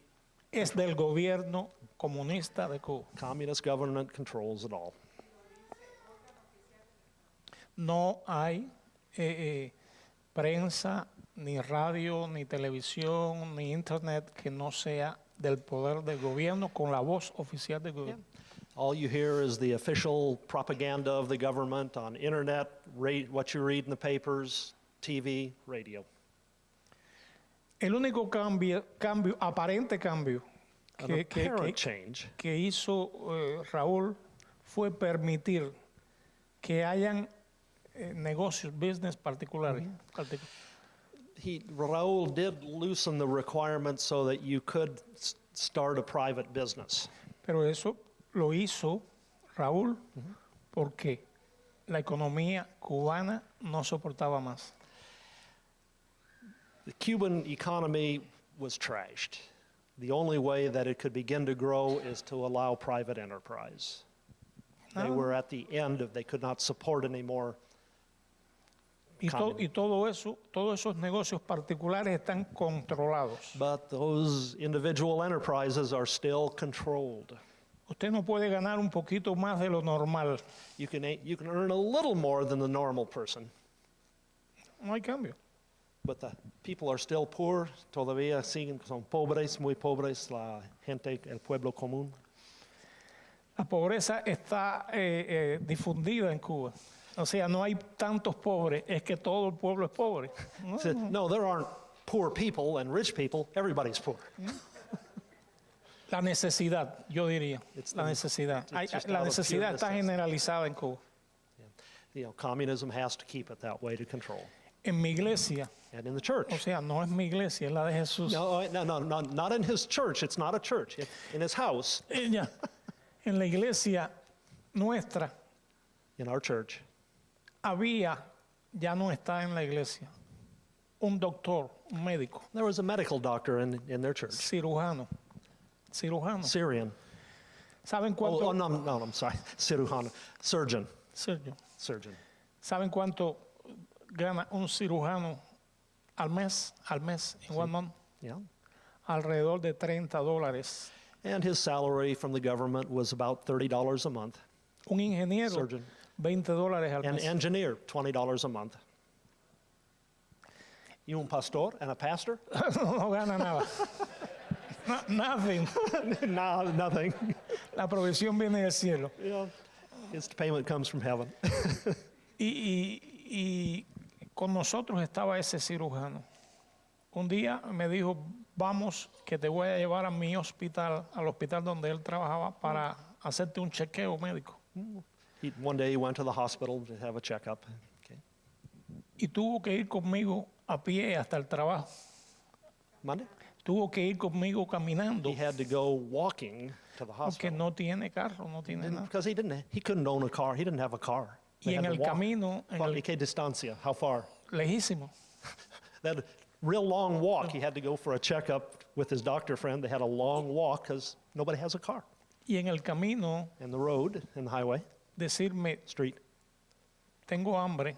S3: es del gobierno comunista de Cuba.
S2: communist government controls it all.
S3: No hay prensa, ni radio, ni televisión, ni internet que no sea del poder del gobierno con la voz oficial del gobierno.
S2: All you hear is the official propaganda of the government on internet, what you read in the papers, TV, radio.
S3: El único cambio, aparente cambio
S2: An apparent change
S3: que hizo Raúl fue permitir que hayan negocios, business particulares.
S2: Raul did loosen the requirements so that you could start a private business.
S3: Pero eso lo hizo Raúl porque la economía cubana no soportaba más.
S2: The Cuban economy was trashed. The only way that it could begin to grow is to allow private enterprise. They were at the end of, they could not support anymore.
S3: Todos esos negocios particulares están controlados.
S2: But those individual enterprises are still controlled.
S3: Usted no puede ganar un poquito más de lo normal.
S2: You can earn a little more than the normal person.
S3: No hay cambio.
S2: But the people are still poor. Todavía siguen, son pobres, muy pobres, la gente, el pueblo común.
S3: La pobreza está difundida en Cuba. O sea, no hay tantos pobres, es que todo el pueblo es pobre.
S2: No, there aren't poor people and rich people. Everybody's poor.
S3: La necesidad, yo diría, la necesidad. La necesidad está generalizada en Cuba.
S2: Communism has to keep it that way to control.
S3: En mi iglesia,
S2: And in the church.
S3: o sea, no es mi iglesia, es la de Jesús.
S2: No, not in his church. It's not a church. In his house,
S3: Ella, en la iglesia nuestra,
S2: in our church,
S3: había, ya no está en la iglesia, un doctor, un médico,
S2: there was a medical doctor in their church.
S3: cirujano.
S2: Syrian.
S3: ¿Saben
S2: Oh,
S3: cuánto?
S2: no, I'm sorry. Cirujano. Surgeon.
S3: Surgeon. ¿Saben cuánto gana un cirujano al mes, in 1 month?
S2: Yeah.
S3: Alrededor de $30.
S2: And his salary from the government was about $30 a month.
S3: Un ingeniero,
S2: Surgeon.
S3: $20 al
S2: An
S3: mes.
S2: engineer, $20 a month. Y un pastor and a pastor?
S3: No gana nada. Nothing.
S2: No, nothing.
S3: La provisión viene del cielo.
S2: Yeah. His payment comes from heaven.
S3: Y con nosotros estaba ese cirujano. Un día me dijo, vamos, que te voy a llevar a mi hospital, al hospital donde él trabajaba, para hacerte un chequeo médico.
S2: One day he went to the hospital to have a checkup. Okay.
S3: Y tuvo que ir conmigo a pie hasta el trabajo.
S2: Monday?
S3: Tuvo que ir conmigo caminando
S2: He had to go walking to the
S3: porque
S2: hospital.
S3: no tiene carro, no tiene nada.
S2: Because he couldn't own a car. He didn't have a car. They
S3: Y en
S2: had to
S3: el
S2: walk.
S3: camino,
S2: ¿Qué distancia? How far?
S3: lejísimo.
S2: That real long walk. He had to go for a checkup with his doctor friend. They had a long walk because nobody has a car.
S3: Y en el camino,
S2: And the road and the highway,
S3: decirme,
S2: street,
S3: tengo hambre,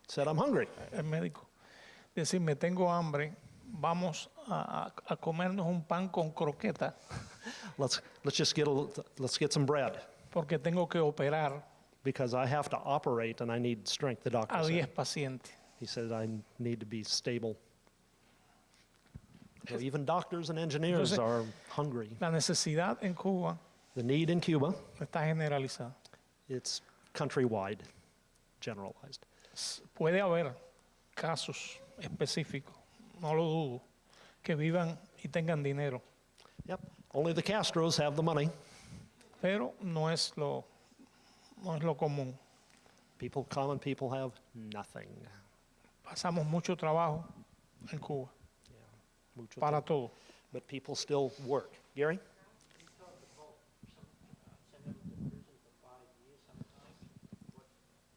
S2: said, I'm hungry.
S3: el médico, decirme, tengo hambre, vamos a comernos un pan con croqueta
S2: Let's get some bread
S3: porque tengo que operar
S2: because I have to operate and I need strength. The doctor
S3: a
S2: said.
S3: 10 pacientes.
S2: He said I need to be stable. So even doctors and engineers
S3: Entonces,
S2: are hungry.
S3: La necesidad en Cuba
S2: The need in Cuba,
S3: está generalizada.
S2: it's countrywide, generalized.
S3: Puede haber casos específicos, no lo dudo, que vivan y tengan dinero,
S2: Yep. Only the Castros have the money.
S3: pero no es lo común.
S2: Common people have nothing.
S3: Pasamos mucho trabajo en Cuba,
S2: Mucho
S3: para
S2: tiempo.
S3: todo.
S2: But people still work. Gary?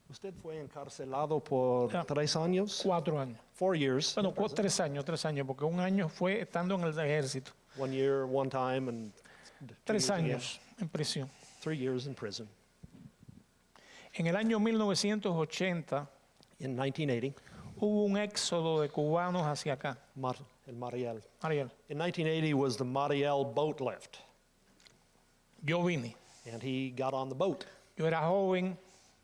S2: Usted fue encarcelado por
S3: Ya.
S2: 3 años?
S3: 4 años.
S2: 4 years.
S3: Bueno,
S2: in prison.
S3: 3 años, porque un año fue estando en el ejército.
S2: 1 year, one time, and 2
S3: 3
S2: years again.
S3: años en prisión.
S2: 3 years in prison.
S3: En el año 1980
S2: In 1980,
S3: hubo un éxodo de cubanos hacia acá.
S2: El Mariel.
S3: Ariel,
S2: In 1980 was the Mariel boat lift,
S3: yo vine.
S2: and he got on the boat.
S3: Yo era joven,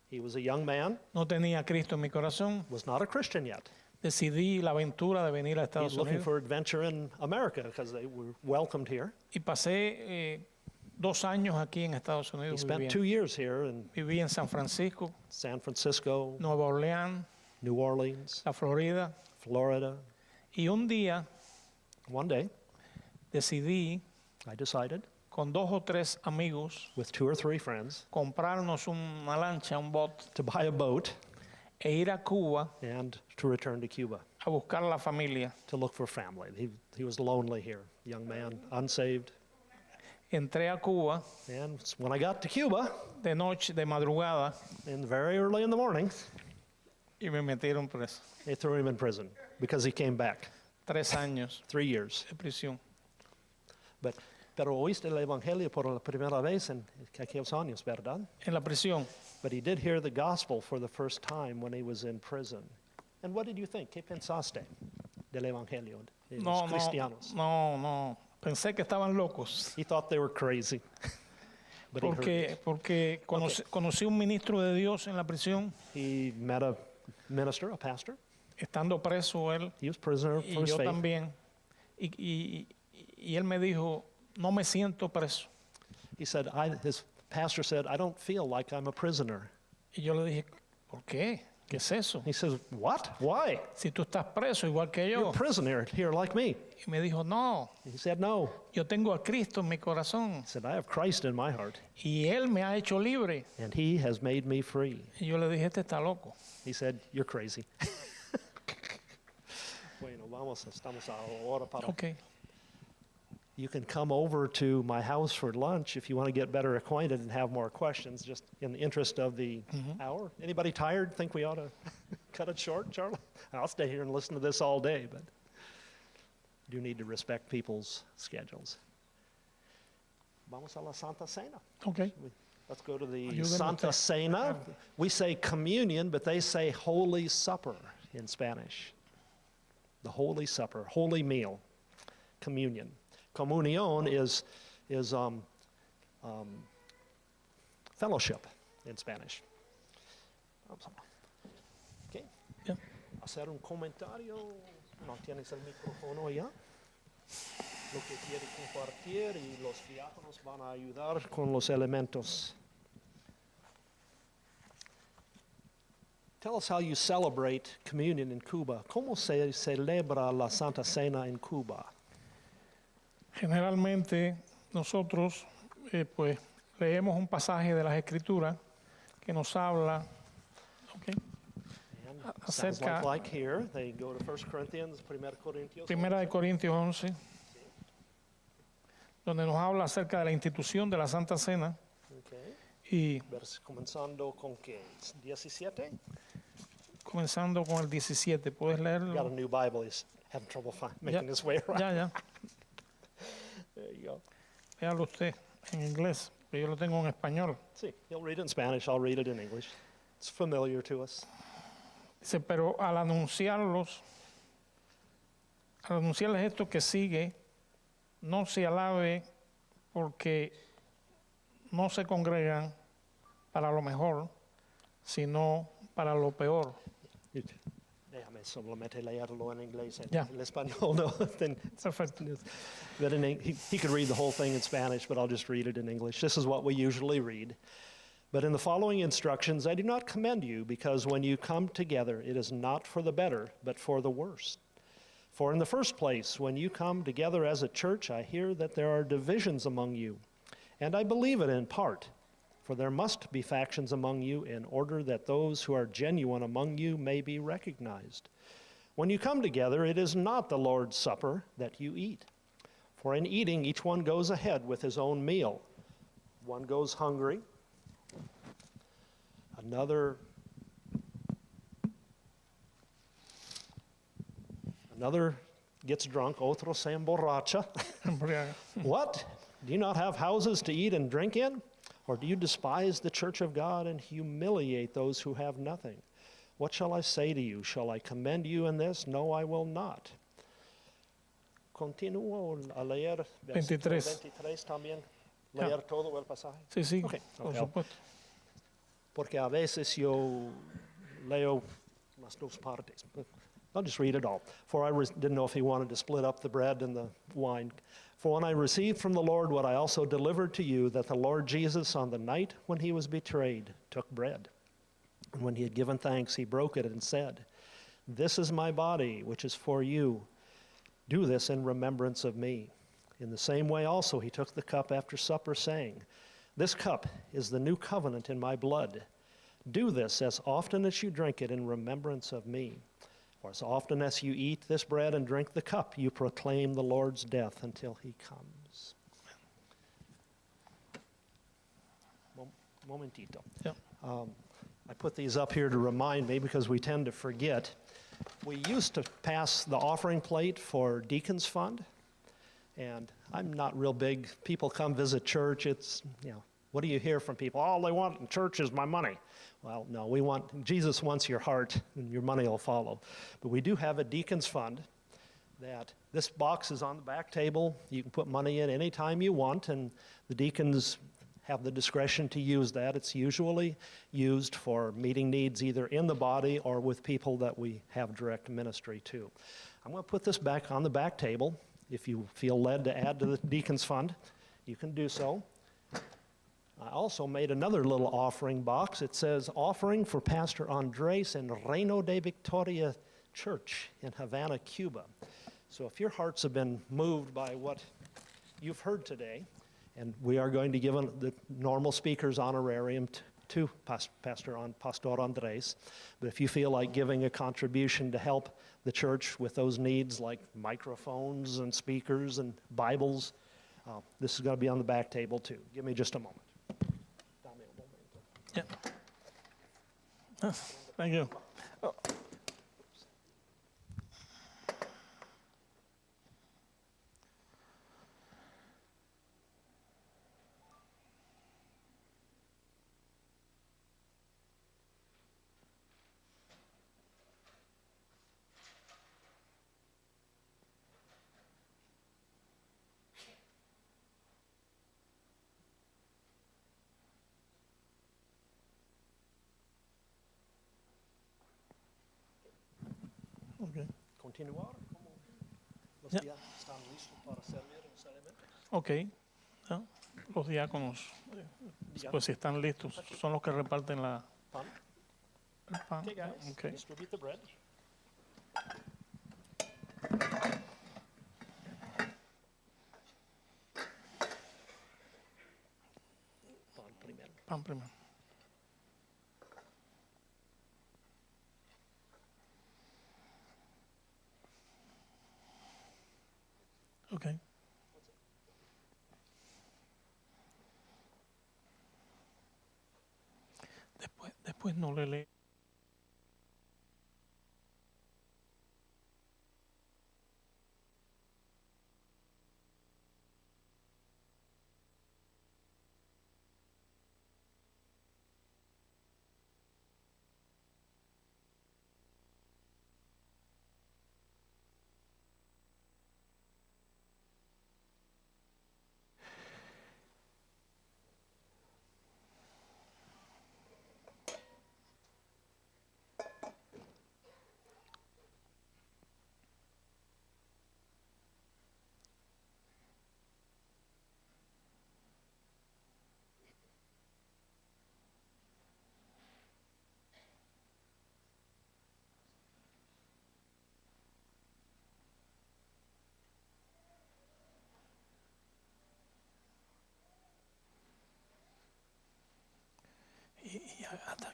S2: He was a young man,
S3: no tenía a Cristo en mi corazón.
S2: was not a Christian yet.
S3: Decidí la aventura de venir a
S2: He's
S3: Estados
S2: looking
S3: Unidos
S2: for adventure in America because they were welcomed here.
S3: y pasé 2 años aquí en Estados
S2: He
S3: Unidos
S2: spent
S3: viviendo.
S2: 2 years here in
S3: Viví en San Francisco,
S2: San Francisco,
S3: Nueva Orleans,
S2: New Orleans,
S3: la Florida.
S2: Florida.
S3: Y un día
S2: One day,
S3: decidí,
S2: I decided,
S3: con 2 o 3 amigos,
S2: with 2 or 3 friends,
S3: comprarnos una lancha, un bote,
S2: to buy a boat
S3: e ir a Cuba
S2: and to return to Cuba
S3: a buscar la familia.
S2: to look for family. He was lonely here, young man, unsaved.
S3: Entré a Cuba
S2: And when I got to Cuba,
S3: de noche, de madrugada,
S2: very early in the morning,
S3: y me metieron preso.
S2: they threw him in prison because he came back.
S3: 3 años
S2: 3 years.
S3: de prisión.
S2: Pero oíste el evangelio por la primera vez en aquellos años, ¿verdad?
S3: En la prisión,
S2: But he did hear the gospel for the first time when he was in prison. And what did you think? ¿Qué pensaste del evangelio de
S3: no,
S2: los cristianos?
S3: no. Pensé que estaban locos.
S2: He thought they were crazy. But
S3: Porque conocí un ministro de Dios en la prisión,
S2: he met a minister, a pastor.
S3: estando preso él
S2: He was prisoner
S3: y
S2: for his
S3: yo
S2: faith.
S3: también. Y él me dijo, no me siento preso.
S2: He said, his pastor said, I don't feel like I'm a prisoner.
S3: Y yo le dije, ¿por qué? ¿Qué es eso?
S2: He says, what? Why?
S3: Si tú estás preso igual que
S2: You're
S3: yo.
S2: a prisoner here like me.
S3: Y me dijo, no,
S2: He said, no.
S3: yo tengo a Cristo en mi corazón
S2: He said, I have Christ in my heart,
S3: y Él me ha hecho libre.
S2: and he has made me free.
S3: Y yo le dije, este está loco.
S2: He said, you're crazy. Bueno, estamos ahora para.
S3: Ok.
S2: You can come over to my house for lunch if you want to get better acquainted and have more questions, just in the interest of the hour. Anybody tired? Think we ought to cut it short, Charlie? I'll stay here and listen to this all day, but you need to respect people's schedules. Vamos a la Santa Cena.
S3: Ok.
S2: Let's go to the
S3: Ayúdenme
S2: Santa
S3: usted.
S2: Cena. We say communion, but they say Holy Supper in Spanish. The Holy Supper, holy meal, communion. Comunión is fellowship in Spanish. Okay.
S3: Yeah.
S2: Hacer un comentario. No tienes el micrófono ya. Lo que quiere compartir y los diáconos van a ayudar con los elementos. Tell us how you celebrate communion in Cuba. ¿Cómo se celebra la Santa Cena en Cuba?
S3: Generalmente nosotros pues leemos un pasaje de las Escrituras que nos habla, ok,
S2: And sounds
S3: acerca,
S2: like here, they go to 1 Corinthians, 1 Corintios.
S3: Primera de Corintios 11, donde nos habla acerca de la institución de la Santa Cena
S2: Okay.
S3: y
S2: Comenzando con qué? 17?
S3: comenzando con el 17. ¿Puedes
S2: Got a
S3: leerlo?
S2: new Bible. He's having trouble making his way around.
S3: Ya.
S2: There you go.
S3: Léalo usted en inglés, pero yo lo tengo en español.
S2: See, he'll read it in Spanish. I'll read it in English. It's familiar to us.
S3: Dice, pero al anunciarles esto que sigue, no se alabe porque no se congregan para lo mejor, sino para lo peor.
S2: Déjame solamente leerlo en inglés.
S3: Ya.
S2: El español, no. Then
S3: Perfecto.
S2: But he could read the whole thing in Spanish, but I'll just read it in English. This is what we usually read. But in the following instructions, I do not commend you, because when you come together, it is not for the better, but for the worse. For in the first place, when you come together as a church, I hear that there are divisions among you. And I believe it in part. For there must be factions among you in order that those who are genuine among you may be recognized. When you come together, it is not the Lord's Supper that you eat. For in eating, each one goes ahead with his own meal. One goes hungry, another gets drunk, otro se emborracha.
S3: Embriaga.
S2: What? Do you not have houses to eat and drink in? Or do you despise the church of God and humiliate those who have nothing? What shall I say to you? Shall I commend you in this? No, I will not. Continúo a leer versículo 23 también. Leer todo el pasaje.
S3: Sí, sí,
S2: Okay,
S3: por
S2: okay.
S3: supuesto.
S2: Porque a veces yo leo las dos partes. I'll just read it all. For I didn't know if he wanted to split up the bread and the wine. For when I received from the Lord what I also delivered to you, that the Lord Jesus, on the night when he was betrayed, took bread. And when he had given thanks, he broke it and said, "This is my body, which is for you. Do this in remembrance of me." In the same way also he took the cup after supper, saying, "This cup is the new covenant in my blood. Do this as often as you drink it in remembrance of me. For as often as you eat this bread and drink the cup, you proclaim the Lord's death until he comes." Momentito.
S3: Yeah.
S2: I put these up here to remind me because we tend to forget. We used to pass the offering plate for Deacons Fund, and I'm not real big. People come visit church. It's, what do you hear from people? All they want in church is my money. Well, no, Jesus wants your heart, and your money will follow. But we do have a Deacons Fund that this box is on the back table. You can put money in anytime you want, and the deacons have the discretion to use that. It's usually used for meeting needs either in the body or with people that we have direct ministry to. I'm going to put this back on the back table. If you feel led to add to the Deacons Fund, you can do so. I also made another little offering box. It says, "Offering for Pastor Andres in Reino de Victoria Church in Havana, Cuba." So if your hearts have been moved by what you've heard today, and we are going to give the normal speaker's honorarium to Pastor Andres. But if you feel like giving a contribution to help the church with those needs like microphones and speakers and Bibles, this is going to be on the back table too. Give me just a moment.
S3: Yeah. Thank you. Oh. Okay.
S2: Continuar. Los
S3: Yeah.
S2: días están listos para servir los elementos.
S3: Ok. ¿No? Los diáconos, pues si están listos, son los que reparten
S2: Pan.
S3: el pan.
S2: Okay, guys.
S3: Okay.
S2: Distribute the bread. Pan primero.
S3: Pan primero. Okay. Después no le lee.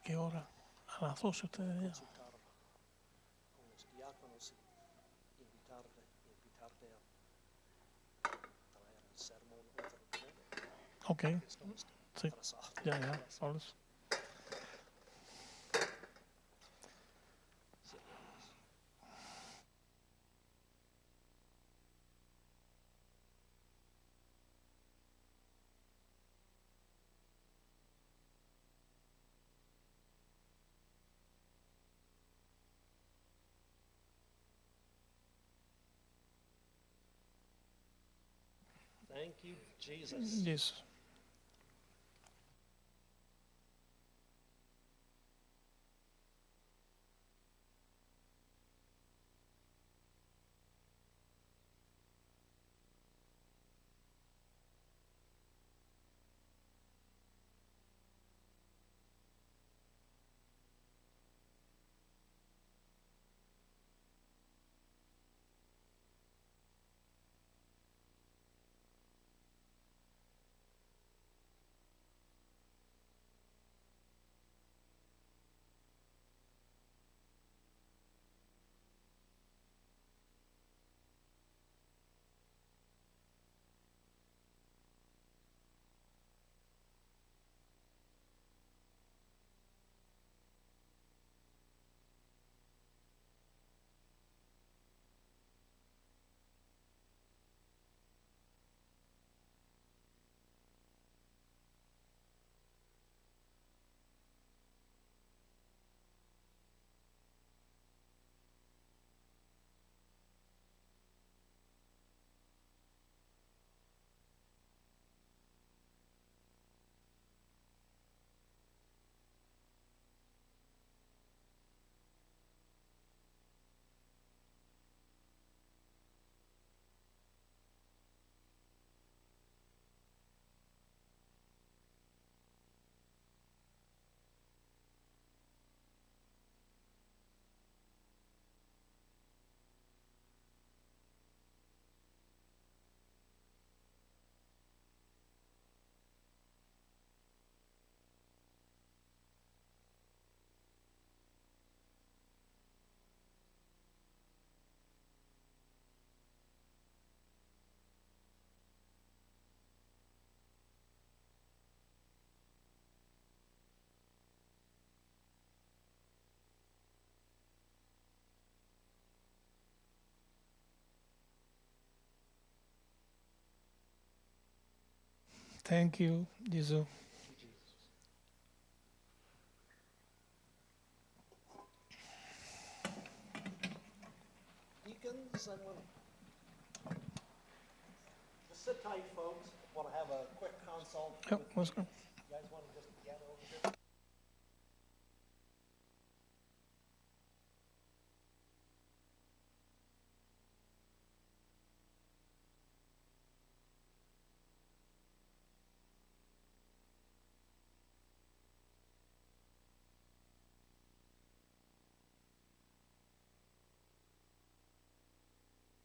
S3: qué hora? A las 12 ustedes ya.
S2: consultar con los diáconos y invitarte a traer el sermón otro domingo.
S3: Ok,
S2: Estamos
S3: sí,
S2: atrasados.
S3: ya, por eso.
S2: Sí. Thank you, Jesus.
S3: Yes. Thank you, Jesus.
S2: Deacons, I'm going to just sit tight, folks. Want to have a quick consult.
S3: Yep, let's go.
S2: You guys want to